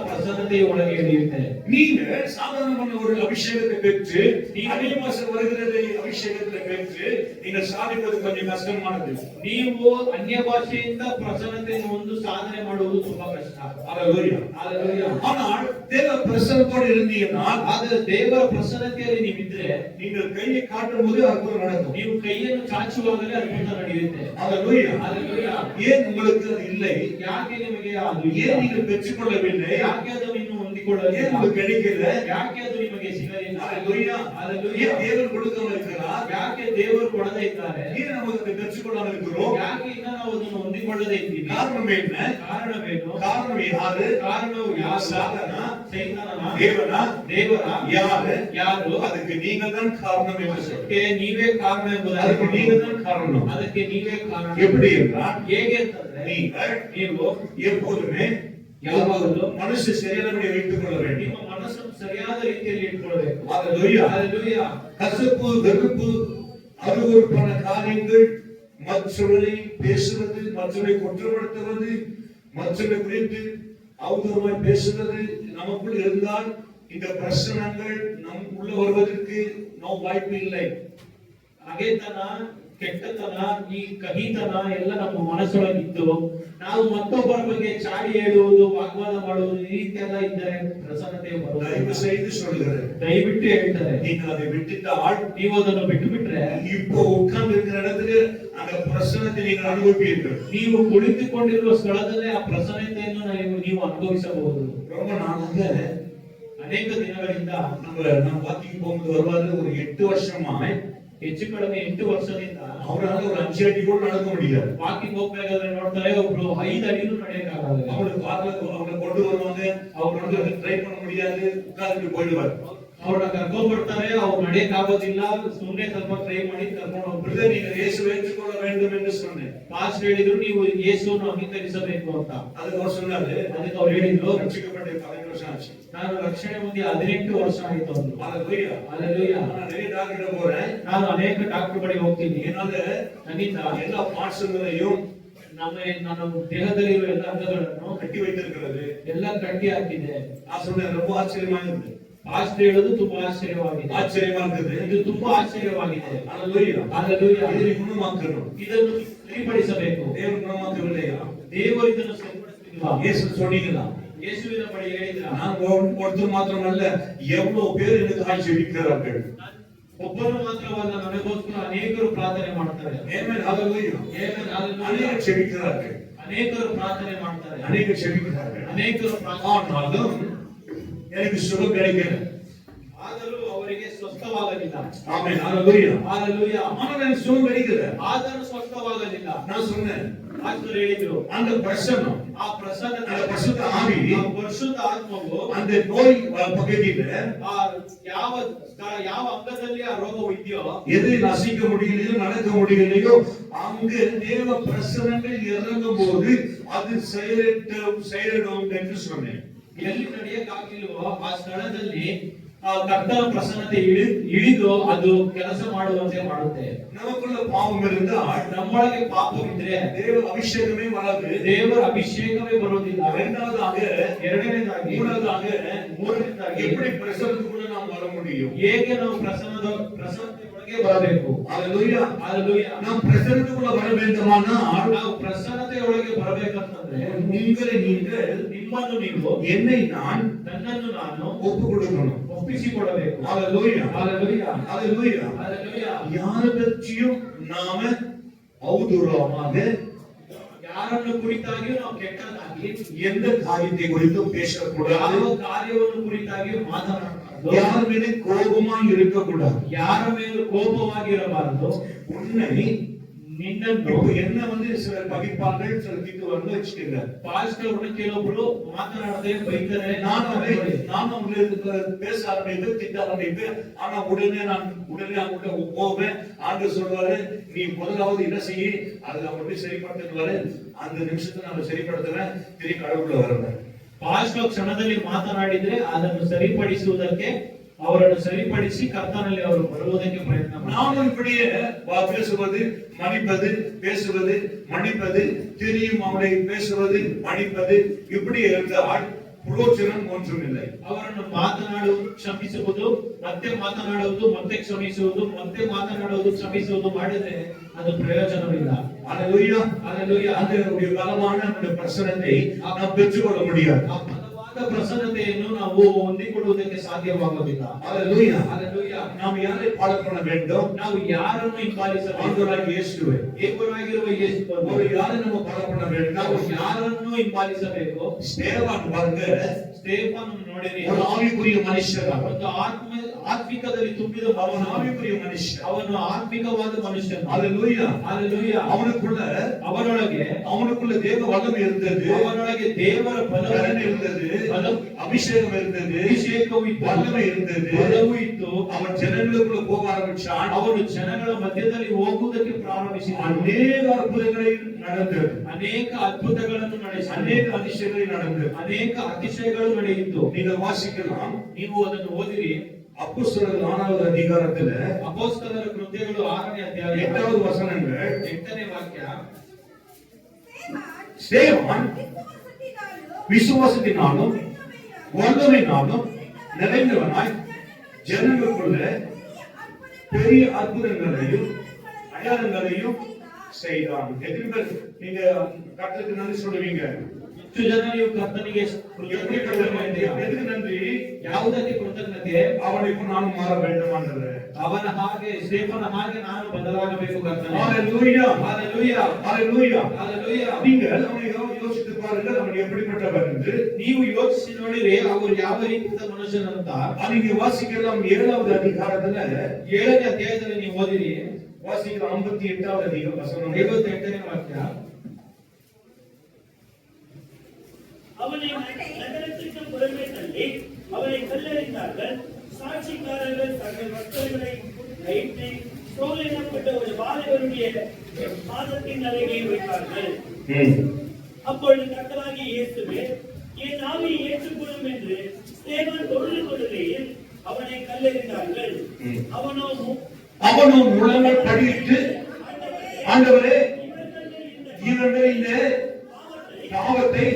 ಪ್ರಸನ್ನತೆಯ ಒಳಗೆ ಇಳಿಯುತ್ತೆ. நீங்க சாதாரணமான ஒரு அபிஷேகத்தை பெற்று அந்நிய பாஷை வருகிறதை அபிஷேகத்தை பெற்று நீங்கள் சாதிப்பது கொஞ்சம் கஷ்டமானது. ನೀವು ಅನ್ಯ ಭಾಷೆಯಿಂದ ಪ್ರಸನ್ನತೆಯನ್ನು ಒಂದು ಸಾಧನೆ ಮಾಡುವುದು ತುಂಬಾ ಕಷ್ಟ. அல்லேலூயா. அல்லேலூயா. ஆனால் தேவ பிரசன்னத்தோடு இருந்தீங்கன்னா ಆದರೆ ದೇವರ ಪ್ರಸನ್ನತೆಯಲ್ಲಿ ನೀವಿದ್ರೆ நீங்கள் கையை காட்டும் போது அற்புதம் நடக்கும். ನೀವು ಕೈಯನ್ನು ಚಾಚುವಾಗಲೇ ಅದ್ಭುತ ನಡೆಯುತ್ತೆ. அல்லேலூயா. அல்லேலூயா. ஏன் உங்களுக்கு அது இல்லை? ಯಾಕೆ ನಿಮಗೆ ಅದು ஏன் நீங்கள் பெற்றுக்கொள்ளவில்லை? ಯಾಕೆ ಅದು ಇನ್ನು ಹೊಂದಿಕೊಳ್ಳಲಿಲ್ಲ? ஏன் உங்களுக்கு கிடைக்கல? ಯಾಕೆ ಅದು ನಿಮಗೆ ಸಿಗಲಿಲ್ಲ? அல்லேலூயா. அல்லேலೂயா. ஏன் தேவன் கொடுக்காம இருக்கிறார்? ಯಾಕೆ ದೇವರು ಕೊಡದೇ ಇದ್ದಾರೆ? ஏன் நமக்கு பெற்றுக்கொள்ளாம இருக்கிறோம்? ಯಾಕೆ ಇನ್ನ ನಾವು ಅದನ್ನು ಹೊಂದಿಕೊಳ್ಳದೇ ಇದ್ದೀವಿ? காரணம் என்ன? ಕಾರಣವೇನು? காரணம் யாரு? ಕಾರಣವು ಯಾರು? சாத்தானா? ಸೈತಾನನ? தேவனா? ದೇವರ? யாரு? ಯಾರು? அதுக்கு நீங்க தான் காரணம் என்று சொல்லு. ಅದಕ್ಕೆ ನೀವೇ ಕಾರಣ ಎಂಬುದಾಗಿ அதுக்கு நீங்க தான் காரணம். ಅದಕ್ಕೆ ನೀವೇ ಕಾರಣ. எப்படி என்றால் ಹೇಗೆ ಅಂತಂದ್ರೆ ನೀವು எப்போதுமே ಯಾವಾಗಲೂ மனசு சரியானபடி வைத்துக் கொள்ள வேண்டும். ನಿಮ್ಮ ಮನಸ್ಸನ್ನು ಸರಿಯಾದ ರೀತಿಯಲ್ಲಿ ಇಟ್ಕೊಳ್ಬೇಕು. அல்லேலூயா. அல்லேலூயா. கசப்பு வெறுப்பு அருவருப்பான காரியங்கள் மற்றவரை பேசுவது மற்றவரை குற்றப்படுத்துவது மற்றவரை குறித்து அவதூறமாய் பேசுவது நமக்குள் இருந்தால் இந்த பிரச்சனைகள் நம் உள்ள வருவதற்கு வாய்ப்பு இல்லை. ಹಗೆತನ ಕೆಟ್ಟತನ ಈ ಕಹಿತನ ಎಲ್ಲ ನಮ್ಮ ಮನಸ್ಸೊಳಗಿದ್ದು ನಾವು ಮತ್ತೊಬ್ಬರ ಬಗ್ಗೆ ಚಾಡಿ ಹೇಳುವುದು ವಾಗ್ವಾದ ಮಾಡುವುದು ಈ ರೀತಿಯೆಲ್ಲ ಇದ್ದರೆ ಪ್ರಸನ್ನತೆ ಬರುವುದಿಲ್ಲ. தயவு செய்து சொல்கிறேன், ದಯವಿಟ್ಟು ಹೇಳ್ತಾರೆ நீங்கள் அதை விட்டுட்டால் ನೀವು ಅದನ್ನು ಬಿಟ್ಟು ಬಿಟ್ರೆ இப்போ உட்கார்ந்து இருக்கிற இடத்துல அந்த பிரசன்னத்தை நீங்கள் அனுபவிப்பீர்கள். ನೀವು ಕುಳಿತುಕೊಂಡಿರುವ ಸ್ಥಳದಲ್ಲೇ ಆ ಪ್ರಸನ್ನತೆಯನ್ನು ನೀವು ಅನುಭವಿಸಬಹುದು. ரொம்ப நாளாக ಅನೇಕ ದಿನಗಳಿಂದ நம்ம வாக்கிங் போகும்போது வருவாரு ஒரு 8 வருஷமா ಹೆಚ್ಚು ಕಡಿಮೆ 8 ವರ್ಷದಿಂದ அவரால ஒரு 5 அடி கூட நடக்க முடியாது. ವಾಕಿಂಗ್ ಹೋಗ್ಬೇಕಾದ್ರೆ ನೋಡ್ತಾರೆ ಒಬ್ರು 5 ಅಡಿನೂ ನಡೆಯಕ್ಕಾಗಲ್ಲ. அவங்களுக்கு அவங்களை கொண்டு வருவாங்க, அவங்களோட ட்ரை பண்ண முடியாது, உட்கார்ந்து போயிடுவார். ಅವ್ರನ್ನ ಕರ್ಕೊಂಡ್ ಬರ್ತಾರೆ, ಅವ್ರು ನಡೆಯಕ್ ಆಗೋದಿಲ್ಲ, ಸುಮ್ನೆ ಸ್ವಲ್ಪ ಟ್ರೈ ಮಾಡಿ ಕರ್ಕೊಂಡು ಹೋಗ್ಬಿಡ್ತಾರೆ. நீங்கள் இயேசு ஏற்றுக்கொள்ள வேண்டும் என்று சொன்னேன். ಪಾಸ್ಟ್ ಹೇಳಿದ್ರು ನೀವು ಯೇಸುವನ್ನು ಅಂಗೀಕರಿಸಬೇಕು ಅಂತ. அதுக்கு அவர் சொன்னாரு, ಅದಕ್ಕೆ ಅವ್ರು ಹೇಳಿದ್ರು ரட்சிக்கப்பட்ட 15 வருஷம் ஆச்சு. ನಾನು ರಕ್ಷಣೆ ಹೊಂದಿ 18 ವರ್ಷ ಆಯ್ತು ಅಂದ್ರು. அல்லேலூயா. அல்லேಲೂಯಾ. நான் நிறைய டாக்டர் போறேன், ನಾನು ಅನೇಕ ಡಾಕ್ಟರ್ ಬಳಿ ಹೋಗ್ತೀನಿ. என்னால ನನ್ನಿಂದ எல்லா பார்ட்ஸ்களையும் ನನ್ನ ದೇಹದಲ್ಲಿರುವ ಎಲ್ಲ ಅಂಗಗಳನ್ನು கட்டி வைத்திருக்கிறது. ಎಲ್ಲ ಕಟ್ಟಿ ಹಾಕಿದೆ. நான் சொன்னேன், ரொம்ப ஆச்சரியமா இருந்தது. ಪಾಸ್ಟ್ ಹೇಳೋದು ತುಂಬಾ ಆಶ್ಚರ್ಯವಾಗಿದೆ. ஆச்சரியமா இருக்குது. ಇದು ತುಂಬಾ ಆಶ್ಚರ್ಯವಾಗಿದೆ. அல்லேலூயா. அல்லேலூயா. இதை குணமாக்கணும். ಇದನ್ನು ಸರಿಪಡಿಸಬೇಕು. தேவன் குணமாக்கவில்லையா? ದೇವರು ಇದನ್ನು ಸರಿಪಡಿಸಲಿಲ್ಲ. இயேசு சொன்னீங்களா? ಯೇಸುವಿನ ಬಳಿ ಹೇಳಿದ್ರ நான் ஒருத்தர் மாத்திரமல்ல, எவ்வளவு பேர் எனக்காக ஜெபிக்கிறார்கள். ಒಬ್ಬರು ಮಾತ್ರವಲ್ಲ, ನನಗೋಸ್ಕರ ಅನೇಕರು ಪ್ರಾರ್ಥನೆ ಮಾಡ್ತಾರೆ. ஆமென். ஹalleluya. அநேகர் ஜெபிக்கிறார்கள். ಅನೇಕರು ಪ್ರಾರ್ಥನೆ ಮಾಡ್ತಾರೆ. அநேகர் ஜெபிக்கிறார்கள். ಅನೇಕರು ஆனாலும் எனக்கு சுகம் கிடைக்கல. ಆದರೂ ಅವರಿಗೆ ಸ್ವಸ್ಥವಾಗಲಿಲ್ಲ. ஆமென். ஹalleluya. ஹalleluya. ஆனால் எனக்கு சுகம் கிடைக்கல. ಆದರೂ ಸ್ವಸ್ಥವಾಗಲಿಲ್ಲ. நான் சொன்னேன், ಆತರು ಹೇಳಿದ್ರು அந்த பிரசன்னம், ಆ ಪ್ರಸನ್ನತೆ, அந்த பரிசுத்த ஆவி, ಆ ಪರಿಶುದ್ಧ ಆತ್ಮವು அந்த நோய் பகுதியில ಆ ಯಾವ ಅಂಗದಲ್ಲಿ ಆ ರೋಗವು ಇದೆಯೋ, எது நசிக்க முடியலையோ நடக்க முடியலையோ அங்கு தேவ பிரசன்னங்கள் இறங்கும் போது அது செயலிடும் என்று சொன்னேன். ಎಲ್ಲಿ ನಡೆಯಕ್ಕಾಗಿಲ್ವೋ ಆ ಸ್ಥಳದಲ್ಲಿ ಆ ಕರ್ತನ ಪ್ರಸನ್ನತೆ ಇಳಿದು ಅದು ಕೆಲಸ ಮಾಡುವಂತೆ ಮಾಡುತ್ತೆ. நமக்குள்ள பாவம் இருந்தால் ನಮ್ಮೊಳಗೆ ಪಾಪವಿದ್ರೆ தேவ அபிஷேகமே வராது, ದೇವರ ಅಭಿಷೇಕವೇ ಬರೋದಿಲ್ಲ. இரண்டாவதாக ಮೂರನೇದಾಗಿ எப்படி பிரசன்னத்துக்குள்ள நாம் வர முடியும்? ಹೇಗೆ ನಾವು ಪ್ರಸನ್ನತೆ ಒಳಗೆ ಬರಬೇಕು? ஹalleluya. ஹalleluya. நாம் பிரசன்னத்துக்குள்ள வர வேண்டுமானால் ನಾವು ಪ್ರಸನ್ನತೆ ಒಳಗೆ ಬರಬೇಕಂತಂದ್ರೆ ನಿಮ್ಮನ್ನು ನೀವು என்னை நான் ನನ್ನನ್ನು ನಾನು ஒப்பு கொடுக்கணும், ಒಪ್ಪಿಸಿಕೊಡಬೇಕು. ஹalleluya. ஹalleluya. ஹalleluya. ஹalleluya. யாரை பற்றியும் நாம அவதூறமாக ಯಾರನ್ನು ಕುರಿತಾಗಿಯೂ ನಾವು ಕೆಟ್ಟದಾಗಿ எந்த காரியத்தை குறித்தும் பேசக்கூடாது, ಯಾವ ಕಾರ್ಯವನ್ನು ಕುರಿತಾಗಿಯೂ ಮಾತನಾಡಬಾರದು, யார் மீது கோபமா இருக்கக்கூடாது, ಯಾರ ಮೇಲೂ ಕೋಪವಾಗಿರಬಾರದು. உன்னை ನಿನ್ನನ್ನು இப்போ என்ன சிலர் பகிப்பார்கள், சிலர் திட்டுவாங்க வச்சுக்கோங்க. ಪಾಸ್ಟರ್ ಕೆಲವೊಬ್ರು ಮಾತನಾಡದೆ ಬೈತಾರೆ. நான் அவங்களுக்கு பேச ஆரம்பிப்பேன், திட்ட ஆரம்பிப்பேன். ஆனா உடனே அவங்கள்ட்ட போவேன். ஆண்டவர் சொல்வாரு, நீ முதலாவது என்ன செய்ய, அதை அவங்க போய் சரிப்படுத்துவாரு. அந்த நிமிஷத்தை நான் சரிப்படுத்துவேன், திரும்பி கடவுள வருவேன். ಪಾಸ್ಟರ್ ಕ್ಷಣದಲ್ಲಿ ಮಾತನಾಡಿದ್ರೆ ಅದನ್ನು ಸರಿಪಡಿಸುವುದಕ್ಕೆ ಅವರನ್ನು ಸರಿಪಡಿಸಿ ಕರ್ತನಲ್ಲಿ ಅವರು ಬರುವುದಕ್ಕೆ ಪ್ರಯತ್ನ ಮಾಡಿ. நானும் இப்படியே பேசுவது மன்னிப்பது, பேசுவது மன்னிப்பது, தெரியும் அவனை பேசுவது மன்னிப்பது, இப்படி இருந்தால் புரோஜனம் ஒன்றுமில்லை. ಅವರನ್ನು ಮಾತನಾಡುವುದು, ಕ್ಷಮಿಸುವುದು, ಮತ್ತೆ ಮಾತನಾಡುವುದು, ಮತ್ತೆ ಕ್ಷಮಿಸುವುದು, ಮತ್ತೆ ಮಾತನಾಡುವುದು, ಕ್ಷಮಿಸುವುದು ಮಾಡಿದ್ರೆ ಅದು ಪ್ರಯೋಜನವಿಲ್ಲ. ஹalleluya. ஹalleluya. அந்த பலமான பிரசன்னத்தை நாம் பெற்றுக்கொள்ள முடியாது. ಪ್ರಸನ್ನತೆಯನ್ನು ನಾವು ಹೊಂದಿಕೊಳ್ಳುವುದಕ್ಕೆ ಸಾಧ್ಯವಾಗುವುದಿಲ್ಲ. ஹalleluya. ஹalleluya. நாம் யாரை ஃபாலோ பண்ண வேண்டும்? ನಾವು ಯಾರನ್ನು ಹಿಂಬಾಲಿಸಬೇಕು? ஆண்டவராகிய இயேசுவை. ದೇವರಾಗಿರುವ ಯೇಸುವನ್ನು. ஒரு யாரை நம்ம ஃபாலோ பண்ண வேண்டும்? ನಾವು ಯಾರನ್ನು ಹಿಂಬಾಲಿಸಬೇಕು? ஸ்தேவான் பாருங்க, ಸ್ಟೇಫನ್ ನೋಡಿರಿ, ஒரு ஆவிக்குரிய மனுஷன். ಒಂದು ಆತ್ಮಿಕದಲ್ಲಿ ತುಂಬಿದ அவன் ஆவிக்குரிய மனுஷன், ಅವನು ಆತ್ಮಿಕವಾದ ಮನುಷ್ಯನು. ஹalleluya. ஹalleluya. அவனுக்குள்ள தேவ வல்லமை இருந்தது, ಅವನೊಳಗೆ ದೇವರ ಬಲ இருந்தது, அபிஷேகம் இருந்தது, ಅಭಿಷೇಕವು ಇತ್ತು, வல்லமை இருந்தது, ಬಲವೂ ಇತ್ತು. அவன் ஜனங்களுக்குள்ள போக ஆரம்பிச்சான். ಅವನು ಜನಗಳ ಮಧ್ಯದಲ್ಲಿ ಹೋಗುವುದಕ್ಕೆ ಪ್ರಾರಂಭಿಸಿದ. அநேக அற்புதங்களை நடந்தது, ಅನೇಕ ಅದ್ಭುತಗಳನ್ನು ನಡೆಸಿ, அநேக அதிசயங்களை நடந்தது, ಅನೇಕ ಅತಿಶಯಗಳು ನಡೆಯಿತು. நீங்கள் வாசிக்கலாம். ನೀವು ಅದನ್ನು ಓದಿರಿ. அப்போஸ்தலர் 4வது அதிகாரத்துல ಅಪೊಸ್ತಲರ ಕೃತ್ಯಗಳು 6ನೇ ಅಧ್ಯಾಯ 8வது வசனங்கள், 8ನೇ ವಾಕ್ಯ. ஸ்தேவான் விசுவாசத்தினாலும் வல்லமையினாலும் நிறைந்தவனாய் ஜனங்களுக்குள்ள பெரிய அற்புதங்களையும் அடையாளங்களையும் செய்தான். எத்தனை பேர் நீங்க கர்த்தருக்கு நன்றி சொல்லுவீங்க? ಎಷ್ಟು ಜನ ನೀವು ಕರ್ತನಿಗೆ எதுக்கு நன்றி? ಯಾವುದಕ್ಕೆ ಕೃತಜ್ಞತೆ? அவனுக்கு நானும் மாற வேண்டும் ஆண்டவரே. ಅವನ ಹಾಗೆ, ಸ್ಟೇಫನ ಹಾಗೆ ನಾನು ಬದಲಾಗಬೇಕು ಕರ್ತನೇ. ஹalleluya. ஹalleluya. ஹalleluya. ஹalleluya. நீங்கள் அவனை யோசித்து பாருங்கள், அவன் எப்படிப்பட்டவன் என்று. ನೀವು ಯೋಚಿಸಿ ನೋಡಿರಿ ಅವರು ಯಾವ ರೀತಿಯ ಮನುಷ್ಯನಂತ. நீங்க வாசிக்கலாம் 7வது அதிகாரத்துல 7ನೇ ಅಧ್ಯಾಯದಲ್ಲಿ ನೀವು ಓದಿರಿ. வாசிக்கலாம் 58வது அதிகாரம் வசனம் 58ನೇ ವಾಕ್ಯ. அவனை நகரத்திற்கு புறமே தள்ளி அவனை கல்லெறிந்தார்கள். சாட்சிக்காரர்கள் தங்கள் வஸ்திரங்களை வைத்து சோலையிடப்பட்ட ஒரு வாலிபருடைய பாதத்தின் அருகே வைத்தார்கள். அப்பொழுது கர்த்தராகிய இயேசுவே, என் ஆவியை ஏற்றுக்கொள்ளும் என்று ஸ்தேவான் தொழுது கொள்ளுகையில் அவனை கல்லெறிந்தார்கள். அவனோ முழங்கள் படியிட்டு, ஆண்டவரே இவர்கள் இந்த பாவத்தை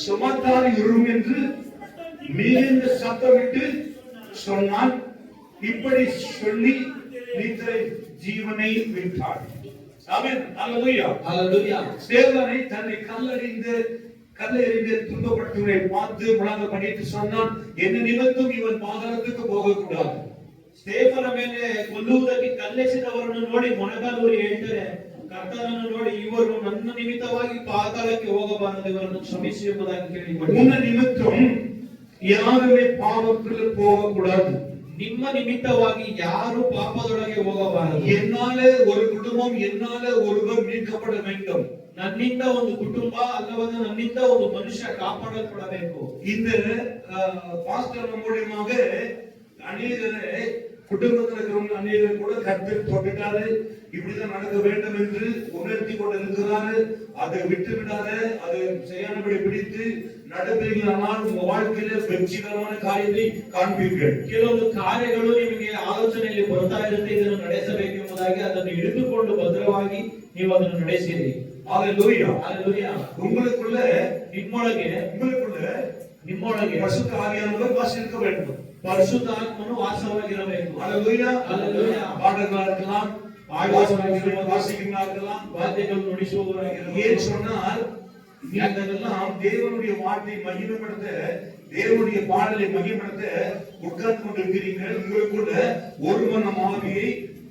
சுமத்தால் இரும் என்று மிகுந்த சத்தமிட்டு சொன்னான். இப்படி சொல்லி நித்திரை ஜீவனை விட்டான். ஆமென். ஹalleluya. ஹalleluya. ஸ்தேவானை தன்னை கல்லெறிந்து துன்பப்பட்டவரை பார்த்து முழங்க பண்ணிட்டு சொன்னான், என்ன நிமித்தம் இவன் பாதாளத்துக்கு போகக்கூடாது. ಸ್ಟೇಫನ ಮೇಲೆ ಕೊಲ್ಲುವುದಕ್ಕೆ ಕಲ್ಲೆಸೆದವರನ್ನು ನೋಡಿ ಮೊಣಕಾಲೂರಿ ಹೇಳ್ತಾರೆ, ಕರ್ತನನ್ನು ನೋಡಿ ಇವರು ನನ್ನ ನಿಮಿತ್ತವಾಗಿ ಪಾತಾಳಕ್ಕೆ ಹೋಗಬಾರದು, ಇವರನ್ನು ಕ್ಷಮಿಸಿ ಎಂಬುದಾಗಿ ಕೇಳಿಕೊಳ್ಳಿ. உன்ன நிமித்தம் யாருமே பாவத்துக்கு போகக்கூடாது. ನಿಮ್ಮ ನಿಮಿತ್ತವಾಗಿ ಯಾರು ಪಾಪದೊಳಗೆ ಹೋಗಬಾರದು. என்னால ஒரு குடும்பம், என்னால ஒருவர் மீட்கப்பட வேண்டும். ನನ್ನಿಂದ ಒಂದು ಕುಟುಂಬ ಅಲ್ಲವಾದ ನನ್ನಿಂದ ಒಂದು ಮನುಷ್ಯ ಕಾಪಾಡಲ್ಪಡಬೇಕು. இந்த பாஸ்டர் மூலமாக அநேகரை குடும்பத்தில் இருக்கிறவங்க அநேகர் கூட கர்த்தர் தொட்டுட்டாரு, இப்படிதான் நடக்க வேண்டும் என்று உணர்த்தி கொண்டு இருக்கிறாரு. அதை விட்டு விடாத, அதை சரியானபடி பிடித்து நடப்பீர்களானால் உங்க வாழ்க்கையில வெற்றிகரமான காரியத்தை ಕಾಣ್ಬೀர்கள். ಕೆಲವೊಂದು ಕಾರ್ಯಗಳು ನಿಮಗೆ ಆಲೋಚನೆಯಲ್ಲಿ ಬರ್ತಾ ಇರುತ್ತೆ, ಇದನ್ನು ನಡೆಸಬೇಕೆಂಬುದಾಗಿ ಅದನ್ನು ಹಿಡಿದುಕೊಂಡು ಭದ್ರವಾಗಿ ನೀವು ಅದನ್ನು ನಡೆಸಿರಿ. ஹalleluya. ஹalleluya. உங்களுக்குள்ள ನಿಮ್ಮೊಳಗೆ பரிசுத்த ஆவியானவர் வாசிக்க வேண்டும். ಪರಿಶುದ್ಧಾತ್ಮನು ವಾಸವಾಗಿರಬೇಕು. ஹalleluya. ஹalleluya. பாடகர்களா இருக்கலாம், வாசிக்கிறவங்களா இருக்கலாம், வாத்தியங்கள் நுடிಸುವವರಾಗಿರಬಹುದು. ஏன் சொன்னால் நீங்களெல்லாம் தேவனுடைய வார்த்தை மகிமைப்படுத்த, தேவனுடைய பாடலை மகிமைப்படுத்த உட்கார்ந்து கொண்டிருக்கிறீர்கள். உங்களுக்குள்ள ஒரு மனம் ஆவியை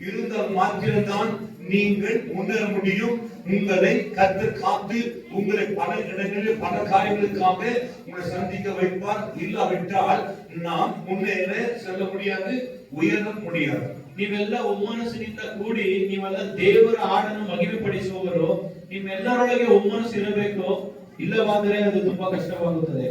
இருந்தால் மாத்திரம்தான் நீங்கள் முன்னேற முடியும். உங்களை கர்த்தர் காத்து உங்களை பல இடங்களில் பல காரியங்களுக்காக உங்களை சந்திக்க வைப்பார். இல்லாவிட்டால் நாம் முன்னேற செல்ல முடியாது, உயர முடியாது. ನೀವೆಲ್ಲ ಒಮ್ಮನಸ್ಸಿನಿಂದ ಕೂಡಿ ನೀವೆಲ್ಲ ದೇವರ ಹಾಡನ್ನು ಮಹಿಮೆಪಡಿಸುವವರು, ನಿಮ್ಮೆಲ್ಲರೊಳಗೆ ಒಮ್ಮನಸ್ಸು ಇರಬೇಕು. ಇಲ್ಲವಾದರೆ ಅದು ತುಂಬಾ ಕಷ್ಟವಾಗುತ್ತದೆ.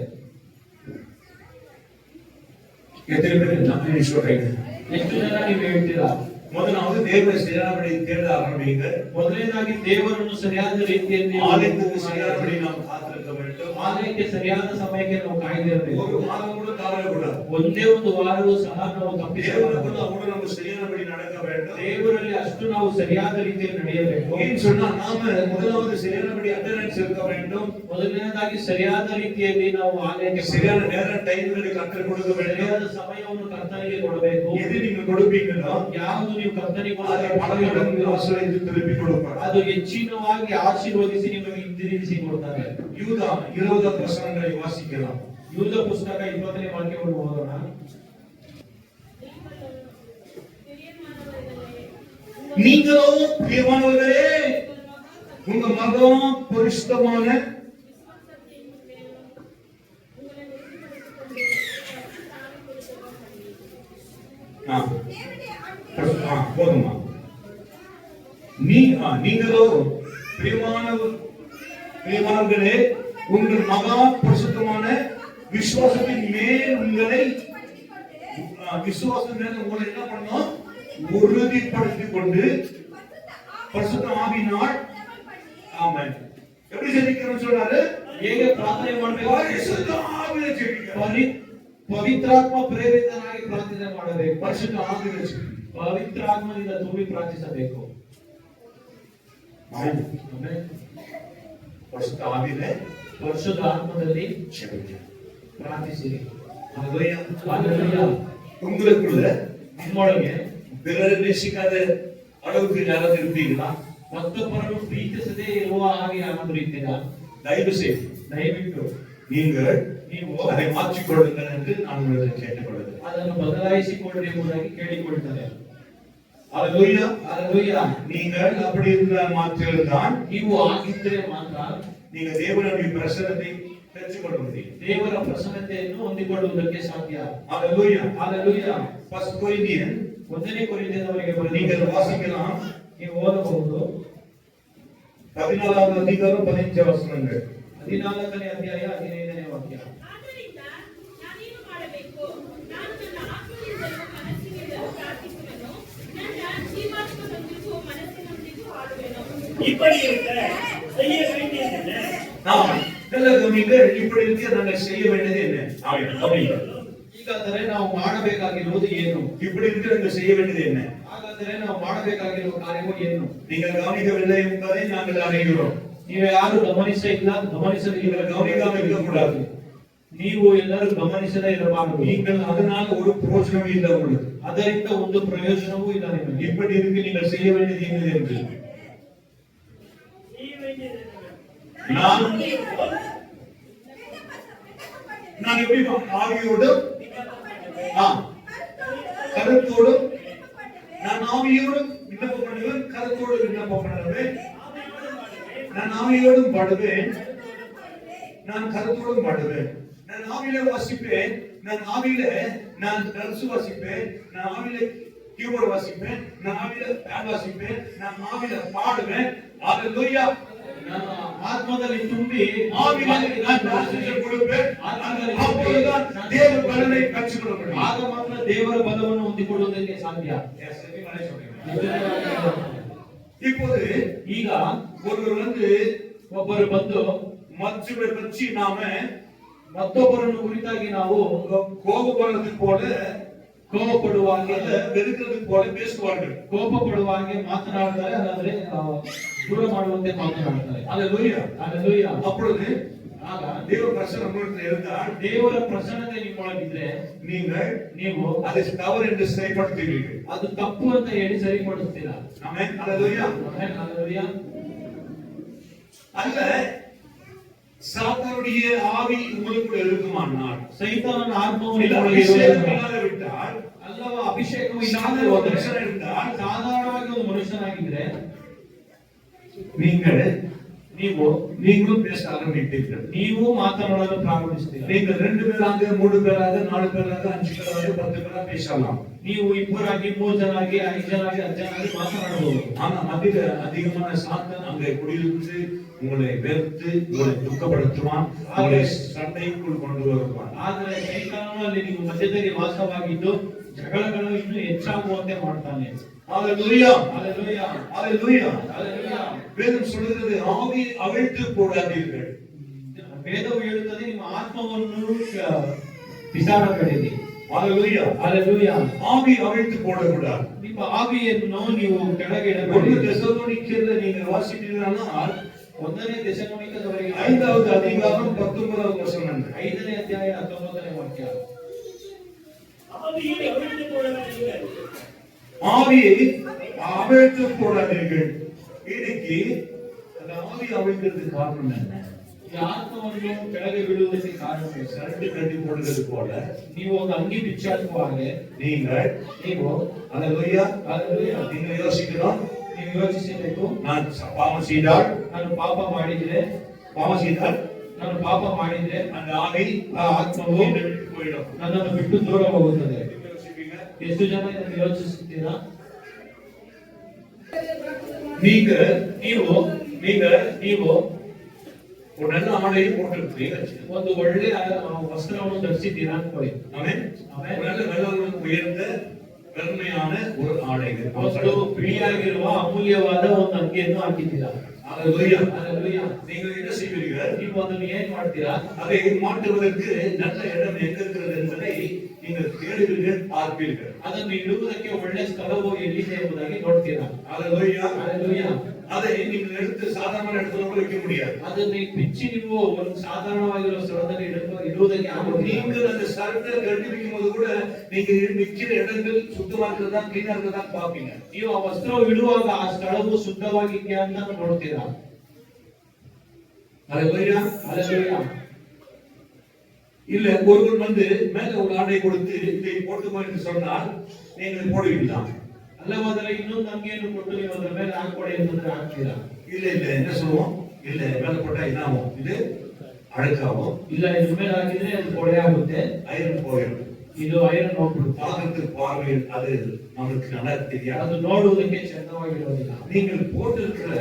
ಎಷ್ಟು ಜನ ನೀವು ಹೇಳ್ತೀರಾ? முதலாவது தேவனை சரியானபடி தேட ஆரம்பிங்க. ಮೊದಲನೇದಾಗಿ ದೇವರನ್ನು ಸರಿಯಾದ ರೀತಿಯಲ್ಲಿ ஆலயத்துக்கு சரியானபடி நாம் காத்திருக்க வேண்டும். ಆಲಯಕ್ಕೆ ಸರಿಯಾದ ಸಮಯಕ್ಕೆ ನಾವು ಕಾಯ್ದಿರಬೇಕು. ஒரு வாரம் கூட தவறக்கூடாது. ಒಂದೇ ಒಂದು ವಾರವೂ ಸಹ ನಾವು ತಪ್ಪಿಸಬಾರದು. நம்ம சரியானபடி நடக்க வேண்டும். ದೇವರಲ್ಲಿ ಅಷ್ಟು ನಾವು ಸರಿಯಾದ ರೀತಿಯಲ್ಲಿ ನಡೆಯಬೇಕು. ஏன் சொன்னா நாம முதலாவது சரியானபடி அட்டெண்டன்ஸ் இருக்க வேண்டும். ಮೊದಲನೇದಾಗಿ ಸರಿಯಾದ ರೀತಿಯಲ್ಲಿ ನಾವು ಆಲಯಕ್ಕೆ சரியான நேர டைம்களை கர்த்தர் கொடுக்க வேண்டும். ಸರಿಯಾದ ಸಮಯವನ್ನು ಕರ್ತನಿಗೆ ಕೊಡಬೇಕು. எது நீங்க கொடுப்பீங்களோ ಯಾವುದು ನೀವು ಕರ್ತನಿಗೆ ஆசீர்வதித்து திருப்பி கொடுப்பார். ಅದು ಹೆಚ್ಚಿನವಾಗಿ ಆಶೀರ್ವದಿಸಿ ನಿಮಗೆ ಹಿಂದಿರುಗಿಸಿ ಕೊಡ್ತಾರೆ. யூதா 20 வசனங்களை வாசிக்கலாம். ಯೂದ ಪುಸ್ತಕ 20ನೇ ವಾಕ್ಯವನ್ನು ಓದೋಣ. நீங்களோ பிரியமானவர்களே, உங்க மகா பரிசுத்தமான போதுமா, நீங்களோ பிரியமானவர்களே, உங்கள் மகா பரிசுத்தமான விசுவாசத்தின் மேல் உங்களை விசுவாசம் மேல உங்களை என்ன பண்ணோம், உறுதிப்படுத்திக் கொண்டு பரிசுத்த ஆவியினால் ஆமென். எப்படி ஜெபிக்கணும்னு சொல்றாரு? ಹೇಗೆ ಪ್ರಾರ್ಥನೆ ಮಾಡಬೇಕು? பரிசுத்த ஆவியில ஜெபிக்கணும். ಪವಿತ್ರಾತ್ಮ ಪ್ರೇರಿತನಾಗಿ ಪ್ರಾರ್ಥನೆ ಮಾಡಬೇಕು. பரிசுத்த ஆவியில ஜெபிக்கணும். ಪವಿತ್ರಾತ್ಮದಿಂದ ತುಂಬಿ ಪ್ರಾರ್ಥಿಸಬೇಕು. பரிசுத்த ஆவியில ಪರಿಶುದ್ಧ ಆತ್ಮದಲ್ಲಿ ஜெபிக்கணும். ಪ್ರಾರ್ಥಿಸಿರಿ. ஹalleluya. ஹalleluya. உங்களுக்குள்ள ನಿಮ್ಮೊಳಗೆ பிறரை நேசிக்காத அளவுக்கு யாராவது இருப்பீங்களா? ಮತ್ತೊಬ್ಬರನ್ನು ಪ್ರೀತಿಸದೇ ಇರುವ ಹಾಗೆ ಯಾರಾದರೂ ಇದ್ದೀರಾ? ದಯವಿಟ್ಟು ನೀವು அதை மாற்றிக்கொள்ளுங்கள் என்று நான் உங்களை கேட்டுக்கொள்கிறேன். ಅದನ್ನು ಬದಲಾಯಿಸಿಕೊಳ್ಳಿ ಎಂಬುದಾಗಿ ಕೇಳಿಕೊಳ್ತಾರೆ. ஹalleluya. ஹalleluya. நீங்கள் அப்படி இருந்தால் மாத்திரம்தான் ನೀವು ಆಗಿದ್ದರೆ ಮಾತ್ರ நீங்க தேவனுடைய பிரசன்னத்தை பெற்றுக்கொள்ள முடியும். ದೇವರ ಪ್ರಸನ್ನತೆಯನ್ನು ಹೊಂದಿಕೊಳ್ಳುವುದಕ್ಕೆ ಸಾಧ್ಯ. ஹalleluya. ஹalleluya. ಫಸ್ಟ್ ಕೊರಿಂಥಿಯನ್ 1ನೇ ಕೊರಿಂಥಿಯದವರಿಗೆ நீங்கள் வாசிக்கலாம். ನೀವು ಓದಬಹುದು. 14வது அதிகாரம் 15 ವಚನಗಳು. 14ನೇ ಅಧ್ಯಾಯ 15ನೇ ವಾಕ್ಯ. ಆದ್ದರಿಂದ ನಾನೇನು ಮಾಡಬೇಕು? ನಾನು ನನ್ನ ಆತ್ಮದಿಂದಲೂ ಮನಸ್ಸಿನಿಂದಲೂ ಪ್ರಾರ್ಥಿಸುವೆನು, ನನ್ನ ಜೀವಾತ್ಮದೊಂದಿಗೂ ಮನಸ್ಸಿನೊಂದಿಗೂ ಹಾಡುವೆನು. இப்படி இருக்க செய்ய வேண்டியது என்ன? நீங்கள் இப்படி இருக்க நாங்கள் செய்ய வேண்டியது என்ன? ಹೀಗಾದರೆ ನಾವು ಮಾಡಬೇಕಾಗಿರುವುದು ಏನು? இப்படி இருக்க நாங்கள் செய்ய வேண்டியது என்ன? ಹಾಗಾದರೆ ನಾವು ಮಾಡಬೇಕಾಗಿರುವ ಕಾರ್ಯವು ಏನು? நீங்கள் கவனிக்கவில்லை என்பதை நாங்கள் அறிகிறோம். ನೀವು ಯಾರು ಗಮನಿಸಲಿಲ್ಲ கவனிக்காமல் இருக்கக்கூடாது. ನೀವು ಎಲ್ಲರೂ ಗಮನಿಸದೇ ಇರಬಾರದು. நீங்கள் அதனால் ஒரு பிரயோஜனம் இல்லை உங்களுக்கு. ಅದರಿಂದ ಒಂದು ಪ್ರಯೋಜನವೂ ಇಲ್ಲ ನಿಮಗೆ. இப்படி இருக்கு நீங்கள் செய்ய வேண்டியது என்ன என்று நான் எப்படி ஆவியோடும் கருத்தோடும் நான் ஆவியோடும் விண்ணப்பம் பண்ணுவேன், கருத்தோடு விண்ணப்பம் பண்ணுவேன். நான் ஆவியோடும் பாடுவேன், நான் கருத்தோடும் பாடுவேன். நான் ஆவியில வாசிப்பேன், நான் ஆவியில நான் கருத்து வாசிப்பேன், நான் ஆவியில கீபோர்டு வாசிப்பேன், நான் ஆவியில பேன் வாசிப்பேன், நான் ஆவியில பாடுவேன். ஹalleluya. ನಾನು ಆತ್ಮದಲ್ಲಿ ತುಂಬಿ ஆவியில நான் வாசிக்க கொடுப்பேன். அப்பொழுதுதான் தேவ பலனை பெற்றுக்கொள்ள முடியும். ಆಗ ಮಾತ್ರ ದೇವರ ಬಲವನ್ನು ಹೊಂದಿಕೊಳ್ಳುವುದಕ್ಕೆ ಸಾಧ್ಯ. Yes, நீங்களே சொல்றீங்க. ನಿಜವಾಗಿ இப்போது ಈಗ ஒருவர் வந்து ಒಬ್ಬರು ಬಂದು மற்றவரை பற்றி நாம ಮತ್ತೊಬ್ಬರನ್ನು ಕುರಿತಾಗಿ ನಾವು கோபப்படுறது போல ಕೋಪ ಪಡುವಾಗ அல்ல வெறுக்கிறது போல பேசுவார்கள். ಕೋಪ ಪಡುವಾಗೆ ಮಾತನಾಡ್ತಾರೆ, ಅದಾದ್ರೆ ದೂರ ಮಾಡುವಂತೆ ಮಾತನಾಡ್ತಾರೆ. அல்லேலூயா. ಹಲ್ಲೆಲೂಯಾ. அப்பொழுது ಆಗ தேவ பிரசன்னம் நம்மிடத்தில் இருந்தால் ದೇವರ ಪ್ರಸನ್ನತೆ ನಿಮ್ಮೊಳಗಿದ್ರೆ ನೀವು அதை தவறு என்று செயல்படுத்துவீர்கள். ಅದು ತಪ್ಪು ಅಂತ ಹೇಳಿ ಸರಿಪಡಿಸ್ತೀರಾ. ஆமென். அல்லேலூயா. ಆಮೆನ್. ಹಲ್ಲೆಲೂಯಾ. அல்ல சாத்தானுடைய ஆவி உங்களுக்குள்ள இருக்குமானால் ಸೈತಾನನ ಆತ್ಮವು இல்ல ನಿಮ್ಮೊಳಗೆ அபிஷேகம் ಇರುವುದರಿಂದ இல்லாத விட்டால் ಅಲ್ಲವ ಅಭಿಷೇಕವು சாதாரண ಇಲ್ಲದೆ ಹೋದರೆ, மனுஷனா இருந்தால் ಸಾಧಾರಣವಾಗಿ ಒಂದು ಮನುಷ್ಯನಾಗಿದ್ರೆ நீங்களும் பேச ஆரம்பிப்பீர்கள். ನೀವು ಮಾತನಾಡಲು ಪ್ರಾರಂಭಿಸ್ತೀರಾ. நீங்கள் 2 பேராக 3 பேராக 4 பேராக 5 பேராக 10 பேராக பேசலாம். ನೀವು ಇಬ್ಬರಾಗಿ 3 ಜನಾಗಿ 5 ಜನಾಗಿ 10 ಜನಾಗಿ ಮಾತನಾಡಬಹುದು. ஆனா அதிகமான சாத்தான் அங்கே குடியிருந்து உங்களை வெறுத்து உங்களை துக்கப்படுத்துவான், உங்களை சண்டைக்குள் கொண்டு வருவான். ಆದರೆ ಸೈತಾನನಲ್ಲಿ ನೀವು ಮಧ್ಯದಲ್ಲಿ ವಾಸವಾಗಿದ್ದು ಜಗಳಗಳು ಇನ್ನೂ ಹೆಚ್ಚಾಗುವಂತೆ ಮಾಡ್ತಾನೆ. ஹalleluya. ಹಲ್ಲೆಲೂಯಾ. ஹalleluya. ಹಲ್ಲೆಲೂಯಾ. வேதம் சொல்கிறது ஆவி அவிழ்த்து போடாதீர்கள். ವೇದವು ಹೇಳುತ್ತದೆ ನಿಮ್ಮ ಆತ್ಮವನ್ನು ಬಿಸಾಡಬೇಡಿರಿ. ஹalleluya. ಹಲ್ಲೆಲೂಯಾ. ஆவி அவிழ்த்து போடக்கூடாது. ನಿಮ್ಮ ಆವಿಯನ್ನು ನೀವು ಕೆಳಗಿಡಬೇಡಿ. 1 தெசலோனிக்கேயர்ல நீங்க வாசிக்கிறீங்கன்னா 1ನೇ ದೆಸಲೋನಿಕದವರೆಗೆ 5வது அதிகாரம் 19வது வசனம். 5ನೇ ಅಧ್ಯಾಯ 19ನೇ ವಾಕ್ಯ. ஆவியை அவிழ்த்து போடாதீர்கள். ஆவியை அவிழ்த்து போடாதீர்கள். இன்னைக்கு அந்த ஆவி அவிழ்க்கிறதுக்கு காரணம் என்ன? ಈ ಆತ್ಮವನ್ನು ಕೆಳಗೆ ಬಿಡುವುದಕ್ಕೆ ಕಾರಣವೇ சரண்டு கட்டி போடுறது போல ನೀವು ಒಂದು ಅಂಗಿ ಬಿಚ್ಚಾಕುವಾಗೆ ನೀವು ಹಲ್ಲೆಲೂಯಾ. நீங்க யோசிக்கணும், ನೀವು ಯೋಚಿಸಬೇಕು, நான் பாவம் செய்தால் ನಾನು ಪಾಪ ಮಾಡಿದ್ರೆ அந்த ஆவி ಆ ಆತ್ಮವು என்னை விட்டு போயிடும். ನನ್ನನ್ನು ಬಿಟ್ಟು ದೂರ ಹೋಗುತ್ತದೆ. நீங்க யோசிப்பீங்க. ಎಷ್ಟು ಜನ ಇದನ್ನು ಯೋಚಿಸುತ್ತೀರಾ? நீங்க ನೀವು ஒரு நல்ல ஆடையை போட்டிருக்கீங்க. ಒಂದು ಒಳ್ಳೆ ವಸ್ತ್ರವನ್ನು ಧರಿಸಿದ್ದೀರಾ ಅನ್ಕೊಳ್ಳಿ. ஆமென். ஒரு நல்ல உயர்ந்த பெருமையான ஒரு ஆடைகள். ಒಂದು ಬಿಳಿಯಾಗಿರುವ ಅಮೂಲ್ಯವಾದ ಒಂದು ಅಂಗಿಯನ್ನು ಹಾಕಿದ್ದೀರಾ. ஹalleluya. ಹಲ್ಲೆಲೂಯಾ. நீங்கள் என்ன செய்வீர்கள்? ನೀವು ಅದನ್ನು ಏನ್ ಮಾಡ್ತೀರಾ? அதை மாட்டுவதற்கு நல்ல இடம் எங்க இருக்கிறது என்பதை நீங்கள் தேடுவீர்கள், பார்ப்பீர்கள். ಅದನ್ನು ಇಡುವುದಕ್ಕೆ ಒಳ್ಳೆ ಸ್ಥಳವು ಎಲ್ಲಿದೆ ಎಂಬುದಾಗಿ ನೋಡ್ತೀರಾ. ஹalleluya. ಹಲ್ಲೆಲೂಯಾ. அதை நீங்கள் எடுத்து சாதாரண இடத்துல கூட வைக்க முடியாது. ಅದನ್ನು ಬಿಚ್ಚಿ ನೀವು ಒಂದು ಸಾಧಾರಣವಾಗಿರುವ ಸ್ಥಳದಲ್ಲಿ ಇಡುವುದಕ್ಕೆ ಆಗುವುದಿಲ್ಲ. நீங்கள் அந்த சரட்டை கட்டி வைக்கும் போது கூட நீங்க நிக்கிற இடங்கள் சுத்தமா இருக்கிறதா கிளீனா இருக்கிறதா பாப்பீங்க. ನೀವು ಆ ವಸ್ತ್ರವು ಇಡುವಾಗ ಆ ಸ್ಥಳವು ಶುದ್ಧವಾಗಿದೆಯಾ ಅಂತ ನೋಡ್ತೀರಾ. ஹalleluya. ಹಲ್ಲೆಲೂಯಾ. இல்ல ஒருவன் வந்து மேல ஒரு ஆடை கொடுத்து இதை போட்டுக்கோ என்று சொன்னால் நீங்கள் போடுவீங்களா? ಅಲ್ಲವಾದರೆ ಇನ್ನೊಂದು ಅಂಗಿಯನ್ನು ಕೊಟ್ಟು ನೀವು ಅದರ ಮೇಲೆ ಹಾಕೊಡಿ ಅಂತಂದ್ರೆ ಹಾಕ್ತೀರಾ? இல்ல என்ன சொல்லுவோம்? இல்ல மேல போட்டா என்ன ஆகும்? இது அழுக்காகும். ಇಲ್ಲ, ಇದ್ರ ಮೇಲೆ ಹಾಕಿದ್ರೆ ಅದು ಕೊಳೆ ಆಗುತ್ತೆ, ஐரன் போயிடும். ಇದು ಐರನ್ ಹೋಗ್ಬಿಡುತ್ತೆ. பார்க்கறதுக்கு பார்வையில் அது நமக்கு நல்லா தெரியாது. ಅದು ನೋಡುವುದಕ್ಕೆ ಚಂದವಾಗಿರೋದಿಲ್ಲ. நீங்கள் போட்டிருக்கிற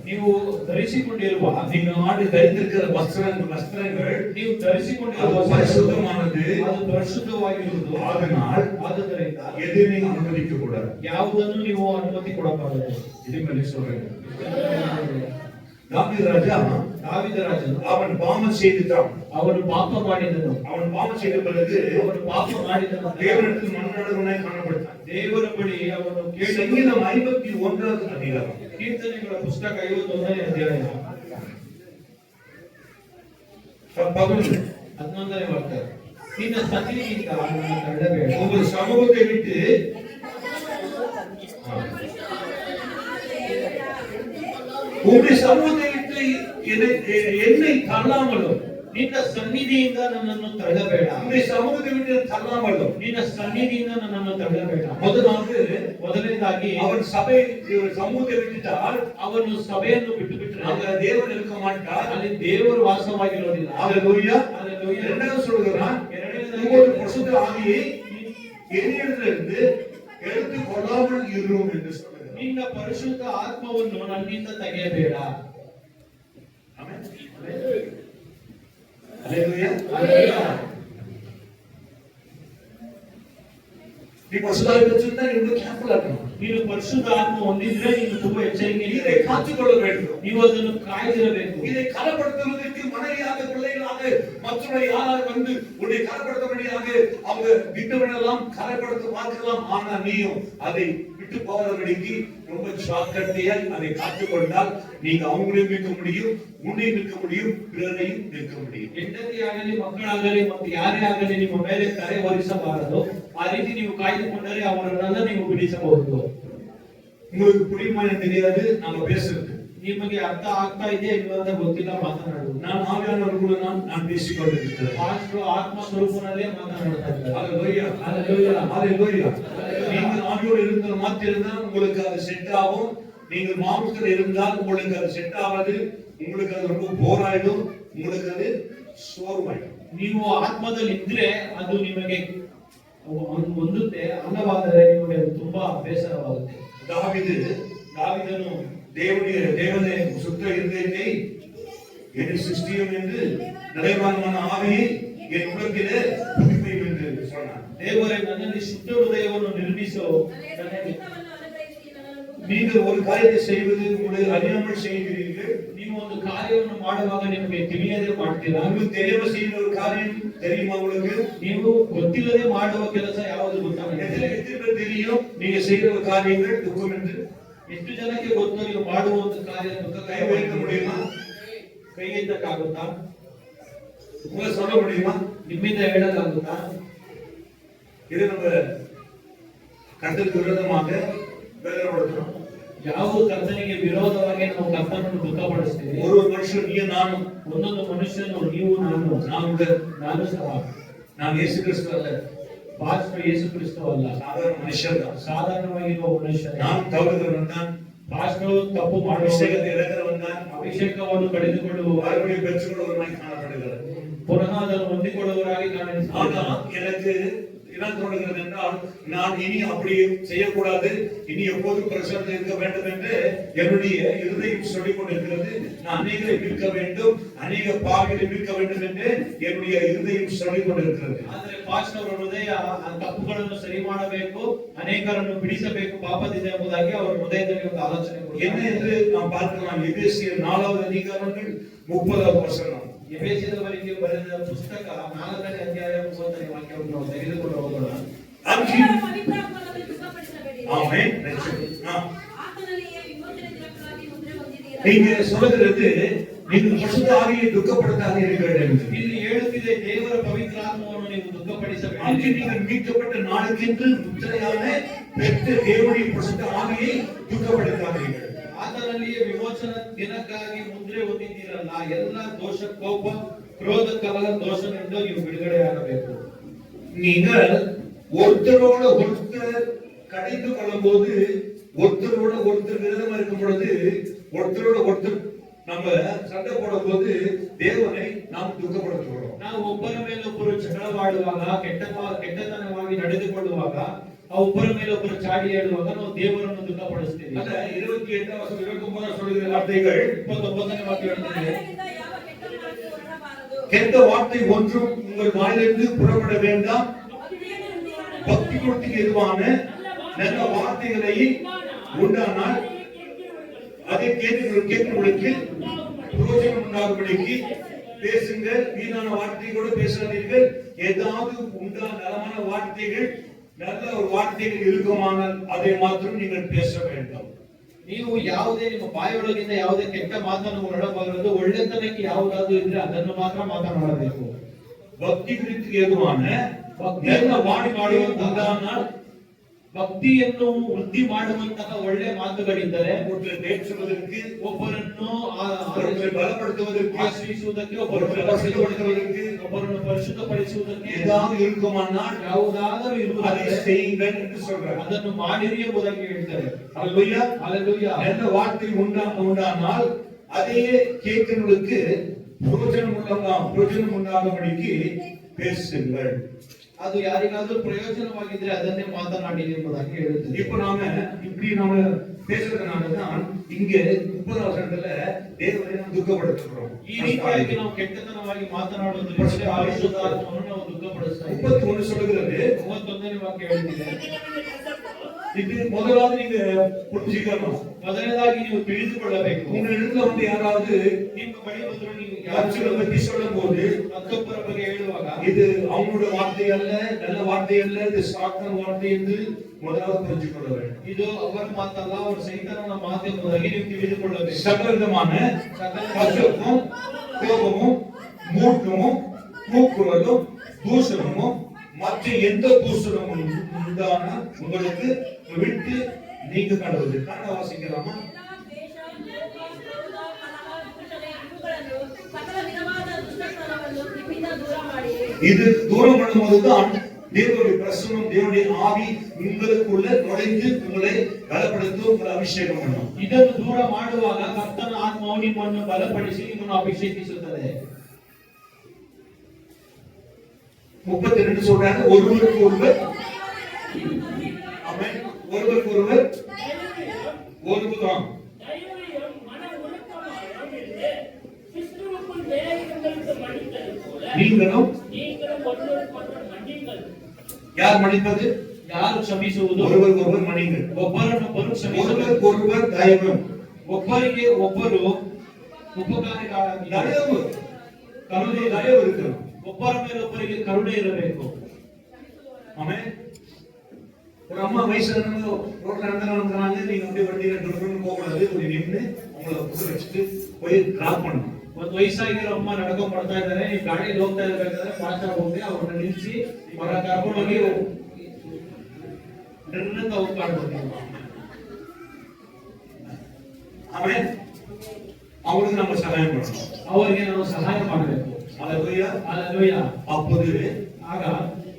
ನೀವು ಧರಿಸಿಕೊಂಡಿರುವ நீங்கள் ஆடு தைத்திருக்கிற வஸ்திரங்கள் ನೀವು ಧರಿಸಿಕೊಂಡಿರುವ பரிசுத்தமானது, ಅದು ಪರಿಶುದ್ಧವಾಗಿರುವುದು. அதனால் ಆದುದರಿಂದ எதையும் அனுமதிக்க கூடாது. ಯಾವುದನ್ನು ನೀವು ಅನುಮತಿ ಕೊಡಬಾರದು. இதே மாதிரி சொல்றேன். தாவீது ராஜா ದಾವೀದರಾಜನು அவன் பாவம் செய்துட்டான். ಅವನು ಪಾಪ ಮಾಡಿದನು. அவன் பாவம் செய்த பிறகு ಅವನು ಪಾಪ ಮಾಡಿದ ನಂತರ தேவனிடத்தில் மன்றாடுவனாய் காணப்பட்டான். ದೇವರ ಬಳಿ ಅವನು ಕೇಳಿ சங்கீதம் 51வது அதிகாரம் ಕೀರ್ತನೆಗಳ ಪುಸ್ತಕ 51ನೇ ಅಧ್ಯಾಯ 11ನೇ ವಾಕ್ಯ. ನಿನ್ನ ಸನ್ನಿಧಿಯಿಂದ ನನ್ನನ್ನು ತಳ್ಳಬೇಡ. உங்கள் சமூகத்தை விட்டு உங்களுடைய சமூகத்தை விட்டு என்னை தள்ளாமலும், ನಿನ್ನ ಸನ್ನಿಧಿಯಿಂದ ನನ್ನನ್ನು ತಳ್ಳಬೇಡ. உங்களுடைய சமூகத்தை விட்டு தள்ளாமலும். ನಿನ್ನ ಸನ್ನಿಧಿಯಿಂದ ನನ್ನನ್ನು ತಳ್ಳಬೇಡ. முதலாவது அவன் சமூகத்தை விட்டுட்டால் ಅವನು ಸಭೆಯನ್ನು ಬಿಟ್ಟು ಬಿಟ್ಟರೆ அங்க தேவன் இருக்க மாட்டார். ಅಲ್ಲಿ ದೇವರು ವಾಸವಾಗಿರೋದಿಲ್ಲ. ஹalleluya. ಹಲ್ಲೆಲೂಯಾ. இரண்டாவது சொல்கிறான், ಎರಡನೇದಾಗಿ உங்களுடைய பரிசுத்த ஆவியை என்னிடத்திலிருந்து எடுத்து கொள்ளாமல் இரும் என்று சொல்கிறார். ನಿನ್ನ ಪರಿಶುದ್ಧ ಆತ್ಮವನ್ನು ನನ್ನಿಂದ ತೆಗೆಯಬೇಡ. ஆமென். ஹalleluya. ಹಲ್ಲೆಲೂಯಾ. நீ பரிசுத்தாவி பெற்றிருந்தா நீ ரொம்ப கேர்ஃபுல்லா இருக்கணும். ನೀನು ಪರಿಶುದ್ಧ ಆತ್ಮ ಹೊಂದಿದ್ರೆ ನೀನು ತುಂಬಾ ಎಚ್ಚರಿಕೆಯಿಂದ இதை காத்துக்கொள்ள வேண்டும். ನೀವು ಅದನ್ನು ಕಾಯ್ದಿರಬೇಕು. இதை கலப்படுத்துவதற்கு மனைவியாக பிள்ளைகளாக மற்றவரை யாராவது வந்து உன்னை கலப்படுத்தபடியாக அவங்க விட்டவனெல்லாம் கலப்படுத்த பார்க்கலாம். ஆனா நீயும் அதை விட்டு போகாதபடிக்கு ரொம்ப ஜாக்கிரதையாய் அதை காத்துக்கொண்டால் நீங்க அவங்களையும் நிற்க முடியும், உன்னையும் நிற்க முடியும், பிறரையும் நிற்க முடியும். ಹೆಂಡತಿಯಾಗಲಿ ಮಕ್ಕಳಾಗಲಿ ಮತ್ತು ಯಾರೇ ಆಗಲಿ ನಿಮ್ಮ ಮೇಲೆ ಕರೆ ಹೊರಿಸಬಾರದು. ಆ ರೀತಿ ನೀವು ಕಾಯ್ದುಕೊಂಡರೆ ಅವರನ್ನೆಲ್ಲ ನೀವು ಬಿಡಿಸಬಹುದು. உங்களுக்கு புரியுமா எனக்கு தெரியாது நாம பேசுறது. ನಿಮಗೆ ಅರ್ಥ ಆಗ್ತಾ ಇದೆ ಇಲ್ವಾ ಅಂತ ಗೊತ್ತಿಲ್ಲ ಮಾತನಾಡುವುದು. நான் ஆவியானவர்களோடு நான் பேசிக்கொண்டிருக்கிறேன். ಪಾಸ್ಟರ್ ಆತ್ಮ ಸ್ವರೂಪನಲ್ಲೇ ಮಾತನಾಡ್ತಾ ಇದ್ದಾರೆ. ஹalleluya ஹalleluya ஹalleluya. நீங்கள் ஆவியோடு இருந்தால் மாத்திரம்தான் உங்களுக்கு அது செட் ஆகும். நீங்கள் மாம்சத்தில் இருந்தால் உங்களுக்கு அது செட் ஆகாது. உங்களுக்கு அது ரொம்ப போர் ஆயிடும், உங்களுக்கு அது சோர்வாயிடும். ನೀವು ಆತ್ಮದಲ್ಲಿ ಇದ್ರೆ ಅದು ನಿಮಗೆ ಹೊಂದುತ್ತೆ, ಅಲ್ಲವಾದರೆ ನಿಮಗೆ ಅದು ತುಂಬಾ ಬೇಸರವಾಗುತ್ತೆ. தாவீதನು தேவனை சுத்த இருதயத்தை என் சிருஷ்டியும் என்று நிறைவான ஆவியை என் உள்ளத்திலே புதுப்பியும் என்று சொன்னார். ದೇವರೇ ನನ್ನಲ್ಲಿ ಶುದ್ಧ ಹೃದಯವನ್ನು ನಿರ್ಮಿಸು. நீங்கள் ஒரு காரியத்தை செய்வது உங்களை அறியாமல் செய்கிறீர்கள். ನೀವು ಒಂದು ಕಾರ್ಯವನ್ನು ಮಾಡುವಾಗ ನಿಮಗೆ ತಿಳಿಯದೆ ಮಾಡ್ತೀರಾ. உங்களுக்கு தெரியாம செய்யற ஒரு காரியம் தெரியுமா உங்களுக்கு? ನೀವು ಗೊತ್ತಿಲ್ಲದೆ ಮಾಡುವ ಕೆಲಸ ಯಾವುದು ಗೊತ್ತಾಗುತ್ತೆ? எத்தனை பேர் தெரியும் நீங்க செய்யற ஒரு காரியங்கள் துக்கம் என்று? ಎಷ್ಟು ಜನಕ್ಕೆ ಗೊತ್ತು ನೀವು ಮಾಡುವ ಒಂದು ಕಾರ್ಯ ದುಃಖ? கை வைக்க முடியுமா? ಕೈ ಎತ್ತಕ್ಕಾಗುತ್ತಾ? உங்களை சொல்ல முடியுமா? ನಿಮ್ಮಿಂದ ಹೇಳಕ್ಕಾಗುತ್ತಾ? இது நம்ம கர்த்தருக்கு விரோதமாக வேதனைப்படுத்துறோம். ಯಾವ ಕರ್ತನಿಗೆ ವಿರೋಧವಾಗಿ ನಾವು ಕರ್ತನನ್ನು ದುಃಖಪಡಿಸ್ತೀವಿ. ஒரு மனுஷன் நீ நானும், ಒಂದೊಂದು ಮನುಷ್ಯನು ನೀವು ನಾನು ಸಹ. நான் இயேசு கிறிஸ்து அல்ல, ಪಾಸ್ಟರ್ ಯೇಸು ಕ್ರಿಸ್ತ ಅಲ್ಲ, சாதாரண மனுஷன் தான். ಸಾಧಾರಣವಾಗಿರುವ ಮನುಷ್ಯ. நான் தவறுகிறவன் தான். ಪಾಸ್ಟರ್ ತಪ್ಪು ಮಾಡುವ, அபிஷேகத்தை இழக்கிறவன் தான். ಅಭಿಷೇಕವನ್ನು ಕಳೆದುಕೊಳ್ಳುವ, மறுபடியும் பெற்றுக்கொள்வனாய் காணப்படுகிறார். ಪುನಃ ಅದನ್ನು ಹೊಂದಿಕೊಳ್ಳುವವರಾಗಿ ஆனா எனக்கு என்ன தோணுகிறது என்றால், நான் இனி அப்படி செய்யக்கூடாது, இனி எப்போதும் பிரசன்னத்தில் இருக்க வேண்டும் என்று என்னுடைய இருதயம் சொல்லிக் கொண்டிருக்கிறது. நான் அநேகரை மீட்க வேண்டும், அநேக பாவிகளை மீட்க வேண்டும் என்று என்னுடைய இருதயம் சொல்லிக் கொண்டிருக்கிறது. ಆದರೆ ಪಾಸ್ಟರ್ ಅವರ ಹೃದಯ ಆ ತಪ್ಪುಗಳನ್ನು ಸರಿ ಮಾಡಬೇಕು, ಅನೇಕರನ್ನು ಬಿಡಿಸಬೇಕು ಪಾಪದಿಂದ ಎಂಬುದಾಗಿ ಅವರ ಹೃದಯದಲ್ಲಿ ಒಂದು ಆಲೋಚನೆ என்ன என்று நாம் பார்க்கலாம். எபேசியர் 4வது அதிகாரங்கள் 30வது வசனம். ಎಫೆಸದವರಿಗೆ ಬರೆದ ಪುಸ್ತಕ 4ನೇ ಅಧ್ಯಾಯ 30ನೇ ವಾಕ್ಯವನ್ನು ನಾವು ತೆಗೆದುಕೊಂಡು ಹೋಗೋಣ. ಪವಿತ್ರಾತ್ಮನನ್ನು ದುಃಖಪಡಿಸಬೇಡಿರಿ. ಆಮೆನ್. ಆತನಲ್ಲಿಯೇ ವಿಮೋಚನೆ ದಿನಕ್ಕಾಗಿ ಮುದ್ರೆ ಹೊಂದಿದ್ದೀರಾ. நீங்க சொல்லுகிறது நீங்கள் பரிசுத்த ஆவியை துக்கப்படுத்தாதீர்கள் என்று. ಇಲ್ಲಿ ಹೇಳುತ್ತಿದೆ ದೇವರ ಪವಿತ್ರ ಆತ್ಮವನ್ನು ನೀವು ದುಃಖಪಡಿಸಬೇಡಿ. அங்கு நீங்கள் மீட்கப்பட்ட நாளுக்கென்று முத்திரையான பெற்ற தேவனுடைய பரிசுத்த ஆவியை துக்கப்படுத்தாதீர்கள். ಆತನಲ್ಲಿಯೇ ವಿಮೋಚನ ದಿನಕ್ಕಾಗಿ ಮುದ್ರೆ ಹೊಂದಿದ್ದೀರಲ್ಲ, ಎಲ್ಲ ದೋಷ, ಕೋಪ, ಕ್ರೋಧ, ಕಲಹ, ದೋಷದಿಂದ ನೀವು ಬಿಡುಗಡೆಯಾಗಬೇಕು. நீங்கள் ஒருத்தரோட ஒருத்தர் கடிந்து கொள்ளும் போது, ஒருத்தரோட ஒருத்தர் விரோதமா இருக்கும் பொழுது, ஒருத்தரோட ஒருத்தர் நம்ம சண்டை போடும் போது தேவனை நாம் துக்கப்படுத்துகிறோம். ನಾವು ಒಬ್ಬರ ಮೇಲೊಬ್ಬರು ಜಗಳವಾಡುವಾಗ, ಕೆಟ್ಟತನವಾಗಿ ನಡೆದುಕೊಳ್ಳುವಾಗ, ಆ ಒಬ್ಬರ ಮೇಲೊಬ್ಬರು ಚಾಡಿ ಹೇಳುವಾಗ ನಾವು ದೇವರನ್ನು ದುಃಖಪಡಿಸ್ತೀವಿ. ಅದ 28வது 29வது சொல்லுகிற வார்த்தைகள் 29ನೇ ವಾಕ್ಯ ಹೇಳ್ತಿದೆ, ಬಾಯಿಯಿಂದ ಯಾವ ಕೆಟ್ಟ ಮಾತು ಹೊರಡಬಾರದು. கெட்ட வார்த்தை ஒன்றும் உங்கள் வாயிலிருந்து புறப்பட வேண்டாம். பக்தி கொடுத்துக்கு எதுவான நல்ல வார்த்தைகளை உண்டானால் அதை கேட்கிறவர்களுக்கு பிரயோஜனம் உண்டாகும்படிக்கு பேசுங்கள். வீணான வார்த்தை கூட பேசாதீர்கள். ஏதாவது நலமான வார்த்தைகள், நல்ல ஒரு வார்த்தைகள் இருக்குமானால் அதை மாத்திரம் நீங்கள் பேச வேண்டும். ನೀವು ಯಾವುದೇ ನಿಮ್ಮ ಬಾಯೊಳಗಿಂದ ಯಾವುದೇ ಕೆಟ್ಟ ಮಾತನ್ನು ಹೊರಡಬಾರದು. ಒಳ್ಳೆತನಕ್ಕೆ ಯಾವುದಾದ್ರೂ ಇದ್ರೆ ಅದನ್ನು ಮಾತ್ರ ಮಾತನಾಡಬೇಕು. பக்தி குறித்து எதுவான நல்ல வாடி உண்டானால், ಭಕ್ತಿಯನ್ನು ವೃದ್ಧಿ ಮಾಡುವಂತಹ ಒಳ್ಳೆ ಮಾತುಗಳಿದ್ದರೆ, ஒருத்தரை தேற்றுவதற்கு, ಒಬ್ಬರನ್ನು ஒருத்தரை பலப்படுத்துவதற்கு, ಆಶ್ರಯಿಸುವುದಕ್ಕೆ, ஒருத்தரை பரிசுத்தப்படுத்துவதற்கு, ಒಬ್ಬರನ್ನು ಪರಿಶುದ್ಧಪಡಿಸುವುದಕ್ಕೆ ஏதாவது இருக்குமானால் ಯಾವುದಾದರೂ அதை ಇರುವುದಾದರೆ செய்யுங்கள் என்று சொல்றார். ಅದನ್ನು ಮಾಡಿರಿ ಎಂಬುದಾಗಿ ಹೇಳ್ತಾರೆ. அல்லேலூயா. அல்லேலூயா. நல்ல வார்த்தை உண்டானால் அதையே கேட்கிறவர்களுக்கு பிரயோஜனம் உண்டாகும்படிக்கு பேசுங்கள். ಅದು ಯಾರಿಗಾದ್ರೂ ಪ್ರಯೋಜನವಾಗಿದ್ರೆ ಅದನ್ನೇ ಮಾತನಾಡಿ ಎಂಬುದಾಗಿ ಹೇಳುತ್ತದೆ. இப்ப நாம இப்படி நாம பேசுறதுனாலதான் இங்கே 30வது வசனத்துல தேவனை நாம் துக்கப்படுத்துகிறோம். ಈ ರೀತಿಯಾಗಿ ನಾವು ಕೆಟ್ಟತನವಾಗಿ ಮಾತನಾಡುವುದರಿಂದ ಆಶೀರ್ವಾದವನ್ನು ನಾವು ದುಃಖಪಡಿಸ್ತಾ ಇದ್ದೇವೆ. 31 சொல்லுகிறது, 31ನೇ ವಾಕ್ಯ ಹೇಳ್ತಿದೆ, இது முதலாவது நீங்க புரிஞ்சுக்கணும். ಮೊದಲನೇದಾಗಿ ನೀವು ತಿಳಿದುಕೊಳ್ಳಬೇಕು. உங்க இடத்துல வந்து யாராவது ನಿಮ್ಮ ಬಳಿ ಬಂದ್ರು ನೀವು யாராச்சும் பத்தி சொல்லும் போது ಮತ್ತೊಬ್ಬರ ಬಗ್ಗೆ ಹೇಳುವಾಗ இது அவங்களோட வார்த்தை அல்ல, நல்ல வார்த்தை அல்ல, இது சாத்தான் வார்த்தை என்று முதலாவது புரிஞ்சுக்கொள்ள வேண்டும். ಇದು ಅವರ ಮಾತಲ್ಲ, ಅವರ ಸೈತಾನನ ಮಾತು ಎಂಬುದಾಗಿ ನೀವು ತಿಳಿದುಕೊಳ್ಳಬೇಕು. சகல விதமான கசப்பும் கோபமும் மூர்க்கமும் கூக்குரலும் தூஷணமும் மற்ற எந்த தூஷணமும் உண்டான உங்களுக்கு விட்டு நீங்க கடவுள். கண்ண வாசிக்கலாமா? இது தூரம் பண்ணும்போதுதான் தேவனுடைய பிரசன்னம், தேவனுடைய ஆவி உங்களுக்குள்ள நுழைந்து உங்களை பலப்படுத்தும், உங்களை அபிஷேகம் பண்ணும். ಇದನ್ನು ದೂರ ಮಾಡುವಾಗ ಕರ್ತನ ಆತ್ಮವು ನಿಮ್ಮನ್ನು ಬಲಪಡಿಸಿ ನಿಮ್ಮನ್ನು ಅಭಿಷೇಕಿಸುತ್ತದೆ. 32 சொல்றாங்க, ஒருவருக்கு ஒருவர் ஆமென், ஒருவருக்கு ஒருவர் ஒருவர்தான் தைரியம் மன ஒழுக்கமாயும் இருந்து கிறிஸ்துவுக்குள் வேலைகளுக்கு மன்னித்தது போல நீங்களும் ஒருவருக்கொருவர் மன்னியுங்கள். யார் மன்னிப்பது? ಯಾರು ಕ್ಷಮಿಸುವುದು? ஒருவருக்கு ஒருவர் மன்னிங்கள். ಒಬ್ಬರನ್ನೊಬ್ಬರು ಕ್ಷಮಿಸುವುದು. ஒருவருக்கு ஒருவர் தயவும். ಒಬ್ಬರಿಗೆ ಒಬ್ಬರು ಉಪಕಾರಿಗಳಾಗಿ தயவு, கருணை, தயவு இருக்கணும். ಒಬ್ಬರ ಮೇಲೆ ಒಬ್ಬರಿಗೆ ಕರುಣೆ ಇರಬೇಕು. ஆமென். ஒரு அம்மா வயசானவங்க ரோட்ல நடந்தாங்க, நீங்க அப்படியே வண்டியில ட்ரிப்னு போக கூடாது, கொஞ்சம் நின்று அவங்கள புடிச்சு வச்சுட்டு போய் டிராப் பண்ணணும். ಒಂದು ವಯಸ್ಸಾಗಿರೋ ಅಮ್ಮ ನಡ್ಕೊಂಡ್ ಬರ್ತಾ ಇದ್ದಾರೆ, ಈ ಗಾಡಿಯಲ್ಲಿ ಹೋಗ್ತಾ ಇರ್ಬೇಕಾದ್ರೆ ಫಾಸ್ಟ್ ಆಗಿ ಹೋಗಿ ಅವ್ರನ್ನ ನಿಲ್ಲಿಸಿ ಹೊರ ಕರ್ಕೊಂಡೋಗಿ ಡ್ರಿಲ್ ಹೋಗಿ ಮಾಡ್ಬೋದು. ஆமென். அவங்களுக்கு நம்ம சகாயம் பண்ணணும். ಅವರಿಗೆ ನಾವು ಸಹಾಯ ಮಾಡಬೇಕು. அல்லேலூயா. அல்லேಲೂಯಾ. அப்போது ಆಗ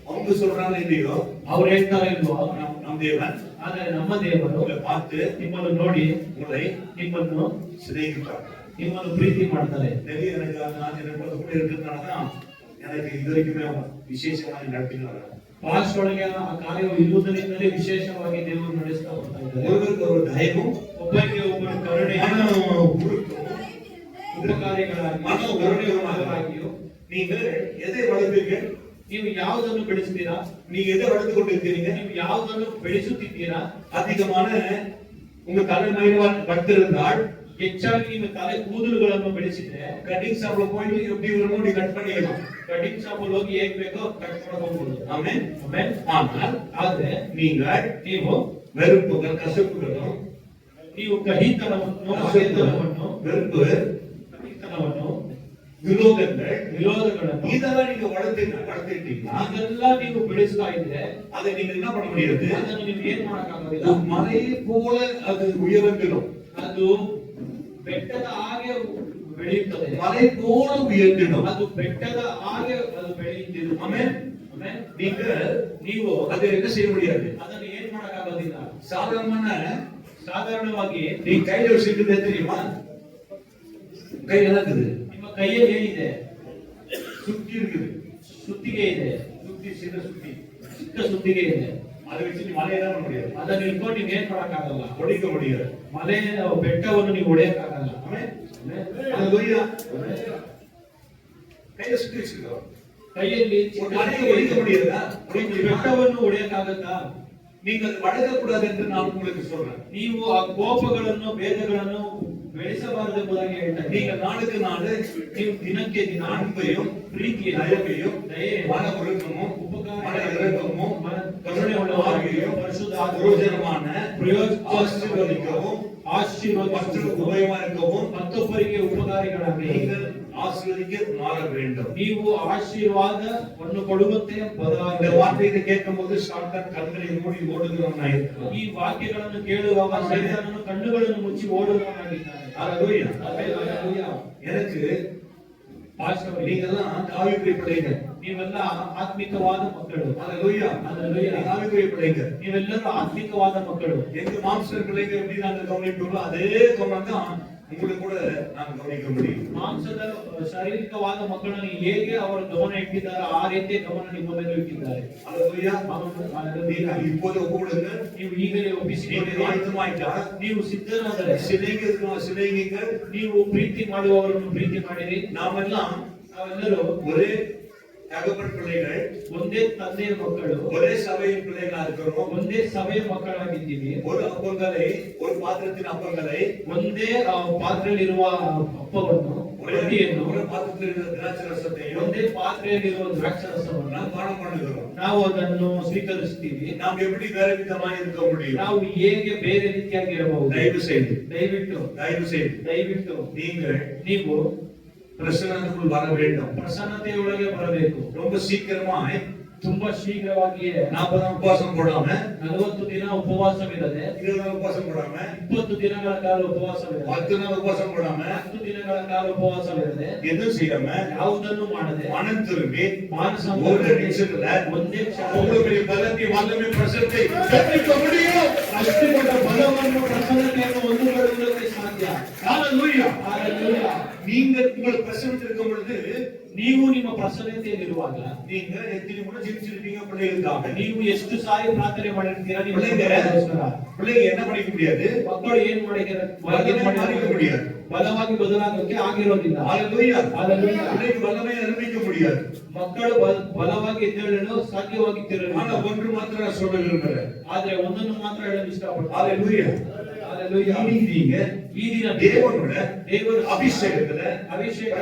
அவங்க சொல்றாங்க இல்லையோ, ಅವ್ರು ಹೇಳ್ತಾರೆ ಇಲ್ವೋ, நம் தேவன் ಆದ್ರೆ ನಮ್ಮ ದೇವರು உங்களை பார்த்து ನಿಮ್ಮನ್ನು ನೋಡಿ உங்களை ನಿಮ್ಮನ್ನು சிநேகிப்பார். ನಿಮ್ಮನ್ನು ಪ್ರೀತಿ ಮಾಡ್ತಾರೆ. நிறைய எனக்கு நான் என்னோட கூட இருக்கிறதுனாலதான் எனக்கு இது வரைக்குமே விசேஷமாக நடத்தினாங்க. ಪಾಸ್ಟ್ ಒಳಗೆ ಆ ಕಾರ್ಯವು ಇರುವುದರಿಂದಲೇ ವಿಶೇಷವಾಗಿ ದೇವರು ನಡೆಸ್ತಾ ಬರ್ತಾ ಇದ್ದಾರೆ. ஒருவருக்கு ஒரு தயவும், ಒಬ್ಬರಿಗೆ ಒಬ್ಬರು ಕರುಣೆ, மன உருக்கமும், ಉಪಕಾರಿಗಳಾಗಿಯೂ நீங்க எதை வளர்ப்பீங்க? ನೀವು ಯಾವುದನ್ನು ಬೆಳೆಸ್ತೀರಾ? நீங்க எதை வளர்த்து கொண்டு இருக்கிறீங்க? ನೀವು ಯಾವುದನ್ನು ಬೆಳೆಸುತ್ತಿದ್ದೀರಾ? அதிகமான உங்க தலைமயிர் வளர்த்திருந்தால், ಹೆಚ್ಚಾಗಿ ನೀವು ತಲೆ ಕೂದಲುಗಳನ್ನು ಬೆಳೆಸಿದ್ರೆ கட்டிங் ஷாப்ல போய் எப்படி வரணும் நீ கட் பண்ணிடலாம். ಕಟಿಂಗ್ ಶಾಪ್ ಅಲ್ಲಿ ಹೋಗಿ ಹೇಗ್ ಬೇಕೋ ಕಟ್ ಮಾಡಬಹುದು. ஆமென். ಆಮೆನ್. ஆனால் ಆದ್ರೆ நீங்கள் ನೀವು வெறுப்புகள், கசப்புகளும், ನೀವು ಕಹಿತನವನ್ನು, ಹಗೆತನವನ್ನು, வெறுப்பு, ಕಹಿತನವನ್ನು, விரோதங்கள், ವಿರೋಧಗಳನ್ನು இதெல்லாம் நீங்க வளர்த்துட்டீங்கன்னா ಅದೆಲ್ಲ ನೀವು ಬೆಳೆಸ್ತಾ ಇದ್ರೆ அதை நீங்க என்ன பண்ண முடியாது? ಅದನ್ನು ನೀವು ಏನ್ ಮಾಡಕ್ಕಾಗೋದಿಲ್ಲ. ஒரு மலை போல அது உயர்ந்திடும். ಅದು ಬೆಟ್ಟದ ಹಾಗೆ ಬೆಳೆಯುತ್ತದೆ. மலை போல உயர்ந்திடும். ಅದು ಬೆಟ್ಟದ ಹಾಗೆ ಅದು ಬೆಳೆಯುತ್ತಿರುತ್ತದೆ. ஆமென். ಆಮೆನ್. ನೀವು அதை என்ன செய்ய முடியாது? ಅದನ್ನು ಏನ್ ಮಾಡಕ್ಕಾಗೋದಿಲ್ಲ. ಸಾಧಾರಣವಾಗಿ நீ கையில வச்சிருக்கிறது தெரியுமா? கையில என்ன இருக்குது? ನಿಮ್ಮ ಕೈಯಲ್ಲಿ ಏನಿದೆ? சுத்தி இருக்குது. ಸುತ್ತಿಗೆ ಇದೆ. சுத்தி, சின்ன சுத்தி. ಚಿಕ್ಕ ಸುತ್ತಿಗೆ ಇದೆ. அதை வச்சு நீ மலையை என்ன பண்ண முடியாது? ಅದನ್ನು ಇಟ್ಕೊಂಡು ನೀವು ಏನ್ ಮಾಡಕ್ಕಾಗಲ್ಲ. ஒடிக்க முடியாது. ಮಲೆ ಬೆಟ್ಟವನ್ನು ನೀವು ಹೊಡೆಯಕ್ಕಾಗಲ್ಲ. ஆமென். ಆಮೆನ್. அல்லேலூயா. கையில சுத்தி வச்சிருக்கோம். ಕೈಯಲ್ಲಿ ஒரு மலையை ஒடிக்க முடியாதா? ಬೆಟ್ಟವನ್ನು ಹೊಡೆಯಕ್ಕಾಗತ್ತಾ? நீங்க அதை வளர்க்க கூடாது என்று நான் உங்களுக்கு சொல்றேன். ನೀವು ಆ ಕೋಪಗಳನ್ನು, ಭೇದಗಳನ್ನು ಬೆಳೆಸಬಾರದು ಎಂಬುದಾಗಿ ಹೇಳ್ತಾರೆ. நீங்க நாளுக்கு நாள் ನೀವು ದಿನಕ್ಕೆ ದಿನ அன்பையும், ಪ್ರೀತಿಯನ್ನು, தயவையும், ದಯೆ, மன ஒழுக்கமும், ಉಪಕಾರ, மன இரக்கமும், ಕರುಣೆ ஆகியும் ಪರಿಶುದ್ಧ பிரயோஜனமான ಆಶೀರ್ವದಿக்கவும் மற்றவர்களுக்கு உபயோகமா இருக்கவும் ಮತ್ತೊಬ್ಬರಿಗೆ ಉಪಕಾರಿಗಳಾಗಿ நீங்கள் ஆசீர்வதிக்க மாற வேண்டும். ನೀವು ಆಶೀರ್ವಾದವನ್ನು ಕೊಡುವಂತೆ இந்த ಬದಲಾಗಿ வார்த்தையை கேட்கும்போது சாத்தான் கண்களை மூடி ஓடுகிறவனா இருக்கிறான். ಈ ವಾಕ್ಯಗಳನ್ನು ಕೇಳುವಾಗ ಸೈತಾನನು ಕಣ್ಣುಗಳನ್ನು ಮುಚ್ಚಿ ಓಡುವವನಾಗಿದ್ದಾನೆ. அல்லேலூயா. ಹಲ್ಲೆಲೂಯಾ. எனக்கு ಪಾಸ್ಟರ್, நீங்க எல்லாம் ஆவிக்குரிய பிள்ளைங்க. ನೀವೆಲ್ಲ ಆತ್ಮಿಕವಾದ ಮಕ್ಕಳು. அல்லேலூயா. அல்லேலூயா. நீங்க ஆவிக்குரிய பிள்ளைங்க. ನೀವೆಲ್ಲರೂ ಆತ್ಮಿಕವಾದ ಮಕ್ಕಳು. எங்க மாம்ச பிள்ளைங்க எப்படி நாங்க கவனிப்போம் அதே கவனம் தான் உங்களுக்கு கூட நான் கவனிக்க முடியும். ಮಾಂಸದ ಶಾರೀರಿಕವಾದ ಮಕ್ಕಳನ್ನು ಹೇಗೆ ಅವರು ಗಮನ ಇಟ್ಟಿದ್ದಾರೆ ಆ ರೀತಿ ಗಮನ ನಿಮ್ಮ ಮೇಲೆ ಇಟ್ಟಿದ್ದಾರೆ. அல்லேலூயா. Hallelujah. நீங்கள் இப்போது ஒப்புடுங்க. ನೀವು ಈಗಲೇ ಒಪ್ಪಿಸಿಕೊಂಡಿದ್ದೀರಿ. ஆயத்தமாயிட்டா? ನೀವು ಸಿದ್ಧರಾದರೆ சிநேகிங்கள் ನೀವು ಪ್ರೀತಿ ಮಾಡುವವರನ್ನು ಪ್ರೀತಿ ಮಾಡಿರಿ. நாமெல்லாம் ನಾವೆಲ್ಲರೂ ஒரே தகப்பன் பிள்ளைகள், ಒಂದೇ ತಂದೆಯ ಮಕ್ಕಳು, ஒரே சபையின் பிள்ளைகளா இருக்கிறோம். ಒಂದೇ ಸಭೆಯ ಮಕ್ಕಳಾಗಿದ್ದೀವಿ. ஒரு அப்பங்களை, ஒரு பாத்திரத்தின் அப்பங்களை, ಒಂದೇ ಪಾತ್ರೆಯಲ್ಲಿರುವ ಅಪ್ಪವನ್ನು, ರೊಟ್ಟಿಯನ್ನು, ஒரு பாத்திரத்தில் இருக்கிற திராட்சை ரசத்தையும் ಒಂದೇ ಪಾತ್ರೆಯಲ್ಲಿರುವ ದ್ರಾಕ್ಷಾರಸವನ್ನು நாம் பானம் பண்ணுகிறோம். ನಾವು ಅದನ್ನು ಸ್ವೀಕರಿಸ್ತೀವಿ. நாம் எப்படி வேற விதமாய் இருக்க முடியும்? ನಾವು ಹೇಗೆ ಬೇರೆ ರೀತಿಯಾಗಿರಬಹುದು? தயவு செய்து ದಯವಿಟ್ಟು ನೀವು பிரசன்னத்துக்குள் வர வேண்டும். ಪ್ರಸನ್ನತೆಯೊಳಗೆ ಬರಬೇಕು. ரொம்ப சீக்கிரமாய், ತುಂಬಾ ಶೀಘ್ರವಾಗಿಯೇ 40 ಉಪವಾಸம் போடாம, 40 ದಿನ ಉಪವಾಸವಿರದೆ, 20 நாள் ಉಪವಾಸம் போடாம, 20 ದಿನಗಳ ಕಾಲ ಉಪವಾಸವಿರದೆ, 10 நாள் ಉಪವಾಸம் போடாம, 10 ದಿನಗಳ ಕಾಲ ಉಪವಾಸವಿರದೆ, எதுவும் செய்யாம, ಯಾವುದನ್ನು ಮಾಡದೆ, மனம் திரும்பி, ಮಾನಸ ஒரு நிமிஷத்துல ಒಂದೇ ಕ್ಷಣ உங்களுடைய பலத்தை, வல்லமை, பிரசன்னத்தை பெற்றுக்க முடியும். ಅಷ್ಟು ದೊಡ್ಡ ಬಲವನ್ನು, ಪ್ರಸನ್ನತೆಯನ್ನು ಹೊಂದಿಕೊಳ್ಳುವುದಕ್ಕೆ ಸಾಧ್ಯ. ஹalleluya. Hallelujah. நீங்கள் உங்கள் பிரசன்னத்தில் இருக்கும் பொழுது ನೀವು ನಿಮ್ಮ ಪ್ರಸನ್ನತೆಯಲ್ಲಿರುವಾಗ நீங்க எத்தனை முறை ஜெபிச்சிருப்பீங்க பிள்ளைகளுக்காக? ನೀವು ಎಷ್ಟು ಸಾರಿ ಪ್ರಾರ್ಥನೆ ಮಾಡಿರ್ತೀರಾ? ನಿಮ್ಮ பிள்ளைங்க என்ன பண்ணிக்க முடியாது? ಮಕ್ಕಳು ಏನ್ மாறிக்க முடியாது. ಬಲವಾಗಿ ಬದಲಾಗಕ್ಕೆ ಆಗಿರೋದಿಲ್ಲ. ஹalleluya. Hallelujah. பிள்ளைக்கு வல்லமை அனுபவிக்க முடியாது. ಮಕ್ಕಳು ಬಲವಾಗಿ ಎದ್ದೇಳಲು ಸಾಧ್ಯವಾಗಿತ್ತಿರಲಿಲ್ಲ. ஆனா ஒன்று மாத்திரம் நான் சொல்ல விரும்புறேன். ಆದ್ರೆ ಒಂದನ್ನು ಮಾತ್ರ ಹೇಳಲು ಇಷ್ಟಪಡ್ತೀನಿ. ஹalleluya. Hallelujah. நீங்க ಈ ದಿನ தேவனோட அபிஷேகத்துல,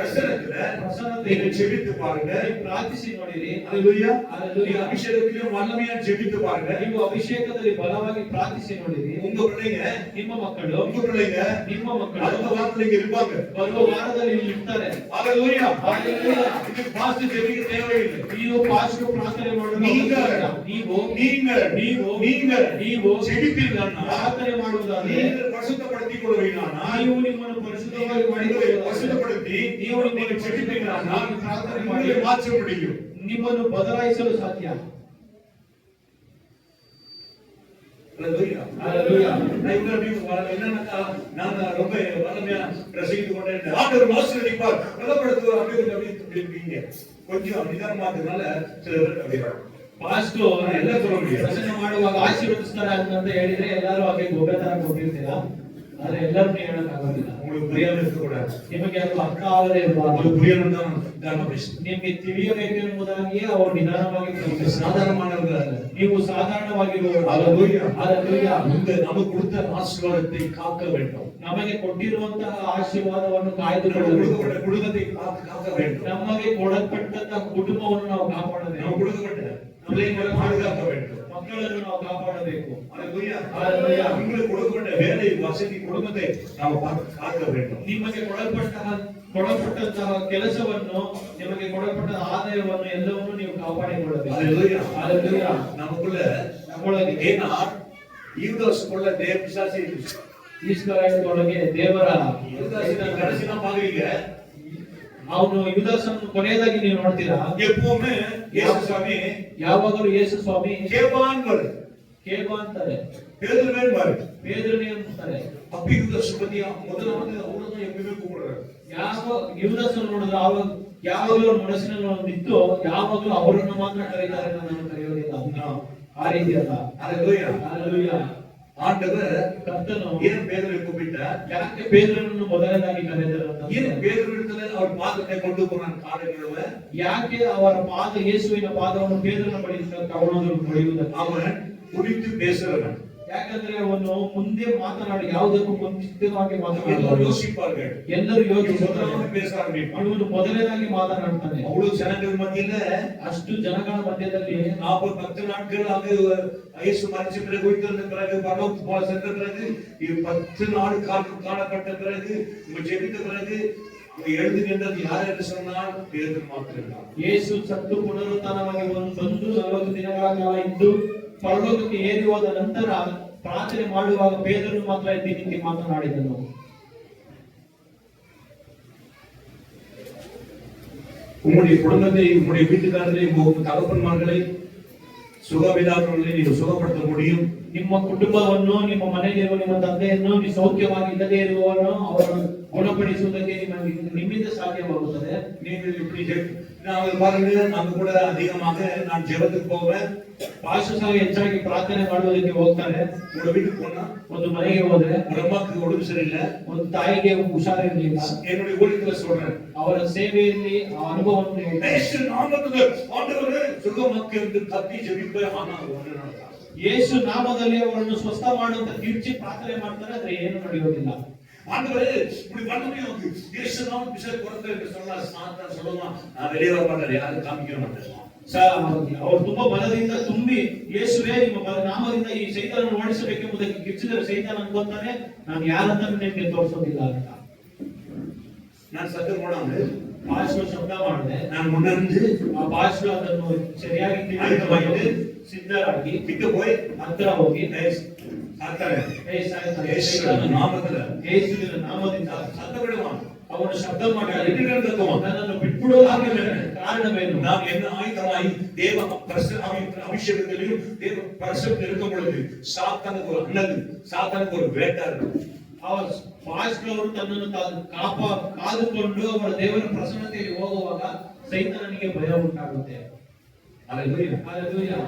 ಪ್ರಸನ್ನತೆಯಲ್ಲಿ நீங்க ஜெபித்து பாருங்க. ಪ್ರಾರ್ಥಿಸಿ ನೋಡಿರಿ. ஹalleluya. Hallelujah. நீங்க அபிஷேகத்திலும் வல்லமையா ஜெபித்து பாருங்க. ನೀವು ಅಭಿಷೇಕದಲ್ಲಿ ಬಲವಾಗಿ ಪ್ರಾರ್ಥಿಸಿ ನೋಡಿರಿ. உங்க பிள்ளைங்க, ನಿಮ್ಮ ಮಕ್ಕಳು, ನಿಮ್ಮ ಮಕ್ಕಳು அடுத்த வாரத்துல இங்க இருப்பாங்க. ಬರುವ ವಾರದಲ್ಲಿ ಇಲ್ಲಿ ಇರ್ತಾರೆ. ஹalleluya. Hallelujah. இது பாஸ்ட் ஜெபிக்க தேவையில்லை. ನೀವು ಪಾಸ್ಟ್ ಪ್ರಾರ್ಥನೆ ಮಾಡಲು ನೀವು ஜெபிப்பீங்கன்னா, ಪ್ರಾರ್ಥನೆ ಮಾಡುವುದಾದರೆ, நீங்கள் பரிசுத்தப்படுத்திக் கொள்வீங்கன்னா, ನೀವು ನಿಮ್ಮನ್ನು ಪರಿಶುದ್ಧವಾಗಿ ಮಾಡಿಕೊಳ್ಳುವುದಾದರೆ, பரிசுத்தப்படுத்தி ನೀವು ನಿಮ್ಮನ್ನು ஜெபிப்பீங்கன்னா, ಪ್ರಾರ್ಥನೆ ಮಾಡಿ உங்களை மாற்ற முடியும். ನಿಮ್ಮನ್ನು ಬದಲಾಯಿಸಲು ಸಾಧ್ಯ. ஹalleluya. Hallelujah. நான் ரொம்ப வல்லமையா பிரசங்கித்துக் கொண்டேன். ஆண்டவர் ஆசீர்வதிப்பார், பலப்படுத்துவார். அப்படியே கொஞ்சம் நிதானமாக்குறதுனால சில பேர் அப்படியே ಪಾಸ್ಟು ಎಲ್ಲ சொல்ல முடியாது. ಪ್ರಸನ್ನ ಮಾಡುವಾಗ ಆಶೀರ್ವದಿಸ್ತಾರೆ ಅಂತ ಹೇಳಿದ್ರೆ ಎಲ್ಲರೂ ಹಾಗೆ ಗೊಬ್ಬರ ತರ ಕೊಟ್ಟಿರ್ತೀರಾ? ಆದ್ರೆ ಎಲ್ಲರೂ ಹೇಳಕ್ಕಾಗೋದಿಲ್ಲ. உங்களுக்கு புரியாம இருக்கக்கூடாது. ನಿಮಗೆ ಅದು ಅರ್ಥ ಆಗದೇ ಇರಬಾರ್ದು. உங்களுக்கு புரியணும் தான் நிதானமா பேசுறேன். ನಿಮಗೆ ತಿಳಿಯಬೇಕೆಂಬುದಾಗಿಯೇ ಅವರು ನಿಧಾನವಾಗಿ நீங்க சாதாரணமானவங்க அல்ல. ನೀವು ಸಾಧಾರಣವಾಗಿರುವವರು. Hallelujah. நமக்கு கொடுத்த ஆசீர்வாதத்தை காக்க வேண்டும். ನಮಗೆ ಕೊಟ್ಟಿರುವಂತಹ ಆಶೀರ್ವಾದವನ್ನು ಕಾಯ್ದುಕೊಳ್ಳಬೇಕು. குடும்பத்தை காக்க வேண்டும். ನಮಗೆ ಕೊಡಲ್ಪಟ್ಟಂತಹ ಕುಟುಂಬವನ್ನು ನಾವು ಕಾಪಾಡಬೇಕು. ನಾವು கொடுக்கப்பட்ட பிள்ளைகளை பாதுகாக்க வேண்டும். ಮಕ್ಕಳನ್ನು ನಾವು ಕಾಪಾಡಬೇಕು. Hallelujah. உங்களுக்கு கொடுக்கப்பட்ட வேலை, வசதி, குடும்பத்தை ನಾವು காக்க வேண்டும். ನಿಮಗೆ ಕೊಡಲ್ಪಟ್ಟಂತಹ ಕೆಲಸವನ್ನು, ನಿಮಗೆ ಕೊಡಲ್ಪಟ್ಟ ಆದಾಯವನ್ನು ಎಲ್ಲವನ್ನೂ ನೀವು ಕಾಪಾಡಿಕೊಳ್ಳಬೇಕು. Hallelujah. ನಮ್ಮೊಳಗೆ ಏನ ಯೂದಾಸುಗಳ ದೇವ ಪಿಶಾಚಿ ಈಸ್ಕರಿಯೋತೊಳಗೆ ದೇವರ ಕನಸಿನ ಮಗನಿಗೆ ಅವನು ಯುದಾಸನ್ನು ಕೊನೆಯದಾಗಿ ನೀವು ನೋಡ್ತೀರಾ, எப்பவுமே ಯೇಸು ಸ್ವಾಮಿ ಯಾವಾಗಲೂ ಯೇಸು ಸ್ವಾಮಿ ಕೇಬಾ ಅಂತಾರೆ, ಪೇದ್ರನೇ ಅಂತಾರೆ. ಅಪ್ಪಿ ಯುದಾಸುಪತಿಯ ಮೊದಲನೇ ಅವರನ್ನು ಎಮ್ಮೆ ಕೂಗ್ತಾರೆ. ಯಾವ ಯುದಾಸನ್ನು ನೋಡಿದ್ರೆ ಯಾವಾಗಲೂ ಅವ್ರ ಮನಸ್ಸಿನಲ್ಲಿ ನಿಂತು ಯಾವಾಗಲೂ ಅವರನ್ನು ಮಾತ್ರ ಕರೀತಾರೆ, ನನ್ನನ್ನು ಕರೆಯೋದಿಲ್ಲ. ಆ ರೀತಿ ಅಲ್ಲ. Hallelujah. ஆண்டவர் ಕರ್ತನು ஏன் பேதுருவை கூப்பிட்டார்? ಯಾಕೆ ಪೇತ್ರನನ್ನು ಮೊದಲನೇದಾಗಿ ಕರೆದರು ಅಂತ? ஏன் பேதுருவிடத்துல அவர் பாதத்தை கொண்டு போனான் காலையில? ಯಾಕೆ ಅವರ ಪಾದ, ಯೇಸುವಿನ ಪಾದವನ್ನು ಪೇತ್ರನ ಬಳಿ ತಗೊಂಡು ಹೊಡೆಯುವುದಕ್ಕೆ? அவன் ಕುರಿತು பேசுறவன். ಯಾಕಂದ್ರೆ ಅವನು ಮುಂದೆ ಮಾತನಾಡಿ ಯಾವುದಕ್ಕೂ ಮುಂಚಿತವಾಗಿ ಮಾತನಾಡುವ ಯೋಚಿப்பார்கள். ಎಲ್ಲರೂ ಯೋಚಿಸುತ್ತಾರೆ. ಇವನು ಮೊದಲನೇದಾಗಿ ಮಾತನಾಡ್ತಾನೆ. ಅವಳು ಜನಗಳ ಮಧ್ಯೆ, ಅಷ್ಟು ಜನಗಳ ಮಧ್ಯದಲ್ಲಿ 10 நாட்களாக இயேசு மரிச்ச பிறகு, உயிர்த்தெழுந்த பிறகு, பரலோகத்துக்கு போல சென்ற பிறகு, 10 நாள் காணப்பட்ட பிறகு, ஜெபித்த பிறகு எழுந்து நின்றது யார் என்று சொன்னால் பேதுரு மாத்திரம்தான். ಯೇಸು ಸತ್ತು ಪುನರುತ್ಥಾನವಾಗಿ ಬಂದು 40 ದಿನಗಳ ಕಾಲ ಇದ್ದು ಪರಲೋಕಕ್ಕೆ ಏರಿ ಹೋದ ನಂತರ ಪ್ರಾರ್ಥನೆ ಮಾಡುವಾಗ ಪೇತ್ರನು ಮಾತ್ರ ಎದ್ದು ನಿಂತು ಮಾತನಾಡಿದನು. உங்களுடைய குடும்பத்தை, உங்களுடைய வீட்டுக்காரரை, உங்க தகப்பன்மார்களை, சுகவில்லாதவர்களை ನೀವು ಸುಖಪಡಿಸ முடியும். ನಿಮ್ಮ ಕುಟುಂಬವನ್ನು, ನಿಮ್ಮ ಮನೆಯಲ್ಲಿರುವ ನಿಮ್ಮ ತಂದೆಯನ್ನು, ನೀವು ಸೌಖ್ಯವಾಗಿ ಇಲ್ಲದೆ ಇರುವವರನ್ನು ಗುಣಪಡಿಸುವುದಕ್ಕೆ ನಿಮ್ಮಿಂದ ಸಾಧ್ಯವಾಗುತ್ತದೆ. நீங்கள் இப்படி நான் பாருங்க நம்ம கூட அதிகமாக நான் ஜெபத்துக்கு போவேன். ಪಾಸ್ಟರ್ ಹೆಚ್ಚಾಗಿ ಪ್ರಾರ್ಥನೆ ಮಾಡುವುದಕ್ಕೆ ಹೋಗ್ತಾರೆ. உங்க வீட்டுக்கு போனா ಒಂದು ಮನೆಗೆ ಹೋದ್ರೆ ஒரு அம்மாக்கு உடம்பு சரியில்லை, ಒಂದು ತಾಯಿಗೆ ಹುಷಾರಿರಲಿಲ್ಲ. என்னுடைய ஊழியத்துல சொல்றேன், ಅವರ ಸೇವೆಯಲ್ಲಿ ಆ ಅನುಭವವನ್ನು ಹೇಳ್ತಾರೆ. இயேசு நாமத்துல ஆண்டவரே சுகமாக்கு என்று கத்தி ஜெபிப்பேன். ஆனா ஒன்று நடக்காது. ಯೇಸು ನಾಮದಲ್ಲಿ ಅವರನ್ನು ಸ್ವಸ್ಥ ಮಾಡುವಂತ ಕಿರ್ಚಿ ಪ್ರಾರ್ಥನೆ ಮಾಡ್ತಾರೆ, ಆದ್ರೆ ಏನು ನಡೆಯೋದಿಲ್ಲ. ஆண்டவரே இப்படி பண்ண முடியும், இயேசு நாமம் பிசாசு குறைந்த என்று சொன்னா சாத்தான் சொல்லுவான், நான் வெளியே வர மாட்டேன், யாரும் காமிக்க மாட்டேன். ಅವರು ತುಂಬಾ ಬಲದಿಂದ ತುಂಬಿ ಯೇಸುವೇ ನಿಮ್ಮ ನಾಮದಿಂದ ಈ ಸೈತಾನನ್ನು ಓಡಿಸಬೇಕೆಂಬುದಕ್ಕೆ ಕಿರ್ಚಿದರೆ ಸೈತಾನ ಅನ್ಕೊಂತಾನೆ, ನಾನು ಯಾರಂತ ನಿಮಗೆ ತೋರಿಸೋದಿಲ್ಲ ಅಂತ. ನಾನು ಸತ್ಯ ಮಾಡೋದು ಪಾಸ್ಟರ್ ಶಬ್ದ ಮಾಡಿದೆ, ನಾನು ಮುನ್ನಂದು ಆ ಪಾಸ್ಟರ್ ಅದನ್ನು ಸರಿಯಾಗಿ ತಿಳಿದುಕೊಂಡು ಸಿದ್ಧರಾಗಿ ಬಿಟ್ಟು ಹೋಯ್ ಹತ್ರ ಹೋಗಿ ಆಗ್ತಾರೆ ಯೇಸುವಿನ ನಾಮದಿಂದ ಸತ್ತ ಬಿಡುವ ಅವನು ಶಬ್ದ ಮಾಡಿ ತತ್ವ ನನ್ನನ್ನು ಬಿಟ್ಬಿಡೋದಾಗಿ ಕಾರಣವೇನು? நாம் என்ன ஆயுதமாய் தேவ அபிஷேகத்திலையும் தேவ பரிசுத்தத்தில் இருக்கும் பொழுது சாத்தானுக்கு ஒரு அண்ணல், சாத்தானுக்கு ஒரு வேட்டார். ಅವರ ಪಾಸ್ಟರ್ ಅವರು ತನ್ನನ್ನು ಕಾದುಕೊಂಡು ಅವರ ದೇವರ ಪ್ರಸನ್ನತೆಯಲ್ಲಿ ಹೋಗುವಾಗ ಸೈತಾನನಿಗೆ ಭಯ ಉಂಟಾಗುತ್ತೆ. அல்லேலூயா.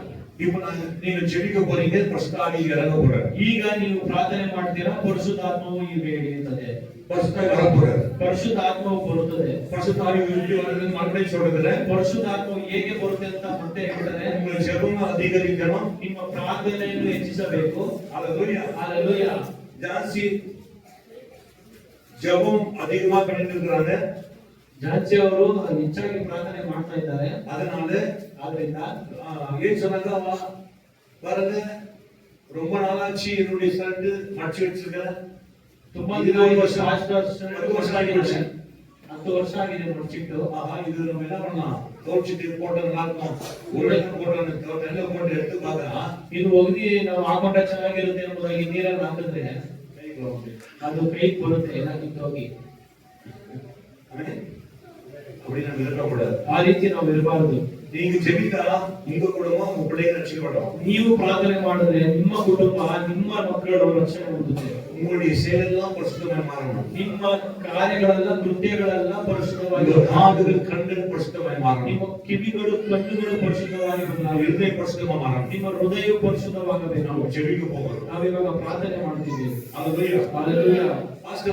இப்போ நீங்க ஜெபிக்க போறீங்க, பரிசுத்த ஆவி இறங்க போறார். ಈಗ ನೀವು ಪ್ರಾರ್ಥನೆ ಮಾಡ್ತೀರಾ, ಪರಿಶುದ್ಧಾತ್ಮವು ಈಗ ಇಳಿಯುತ್ತದೆ. பரிசுத்த வர போறார். ಪರಿಶುದ್ಧಾತ್ಮವು ಬರುತ್ತದೆ. பரிசுத்த ஆவி விட்டு வருது மறுபடியும் சொல்றதுல ಪರಿಶುದ್ಧಾತ್ಮವು ಹೇಗೆ ಬರುತ್ತೆ ಅಂತ ಮತ್ತೆ ಹೇಳ್ತಾರೆ. உங்க ஜெபம் அதிகரிக்கணும், ನಿಮ್ಮ ಪ್ರಾರ್ಥನೆಯನ್ನು ಹೆಚ್ಚಿಸಬೇಕು. அல்லேலூயா. அல்லேலூயா. ஜான்சி ஜெபம் அதிகமா பண்ணிட்டு இருக்காங்க. ಜಾನ್ಸಿ ಅವರು ಹೆಚ್ಚಾಗಿ ಪ್ರಾರ್ಥನೆ ಮಾಡ್ತಾ ಇದ್ದಾರೆ. ಆದ್ರಿಂದ ஏன் சொன்னாங்க, பாருங்க ரொம்ப நாளாச்சு என்னுடைய ஷர்ட் மடிச்சு வச்சிருக்கேன், ತುಂಬಾ ದಿನ 10 ವರ್ಷ ಆಗಿದೆ ಮಡ್ಚಿಟ್ಟು. ஆஹா இது நம்ம என்ன பண்ணலாம், தோச்சிட்டு போட்டது நாக்கும் உருளைக்கு போட்டது தண்ணி போட்டு எடுத்து பார்த்தா ಇದು ಒಗದಿ ನಾವು ಹಾಕೊಂಡ್ರೆ ಚೆನ್ನಾಗಿರುತ್ತೆ ಎಂಬುದಾಗಿ ನೀರಲ್ಲಿ ಹಾಕಿದ್ರೆ ಅದು ಕೈಗೆ ಬರುತ್ತೆ, ಎಲ್ಲ ಕಿತ್ತೋಗಿ. அப்படி நம்ம இருக்கக்கூடாது. ಆ ರೀತಿ ನಾವು ಇರಬಾರದು. நீங்க ஜெபித்தா உங்க குடும்பம் உங்க பிள்ளைங்க ரட்சிக்கப்படும். ನೀವು ಪ್ರಾರ್ಥನೆ ಮಾಡಿದ್ರೆ ನಿಮ್ಮ ಕುಟುಂಬ ನಿಮ್ಮ ಮಕ್ಕಳು ರಕ್ಷಣೆ ಹೊಂದುತ್ತೆ. உங்களுடைய செயலெல்லாம் பரிசுத்தமாய் மாறணும். ನಿಮ್ಮ ಕಾರ್ಯಗಳೆಲ್ಲ ಕೃತ್ಯಗಳೆಲ್ಲ ಪರಿಶುದ್ಧವಾಗಿ, காதுகள் கண்கள் பரிசுத்தமாய் மாறணும். ನಿಮ್ಮ ಕಿವಿಗಳು ಕಣ್ಣುಗಳು ಪರಿಶುದ್ಧವಾಗಿ, ನಾವು ಹೃದಯ ಪರಿಶುದ್ಧமா மாறணும். ನಿಮ್ಮ ಹೃದಯವು ಪರಿಶುದ್ಧವಾಗಬೇಕು. ನಾವು ಜೆಬಿಗೆ ಹೋಗೋದು, ನಾವಿವಾಗ ಪ್ರಾರ್ಥನೆ ಮಾಡ್ತೀವಿ. அல்லேலூயா. ಹಲ್ಲೆಲೂಯಾ.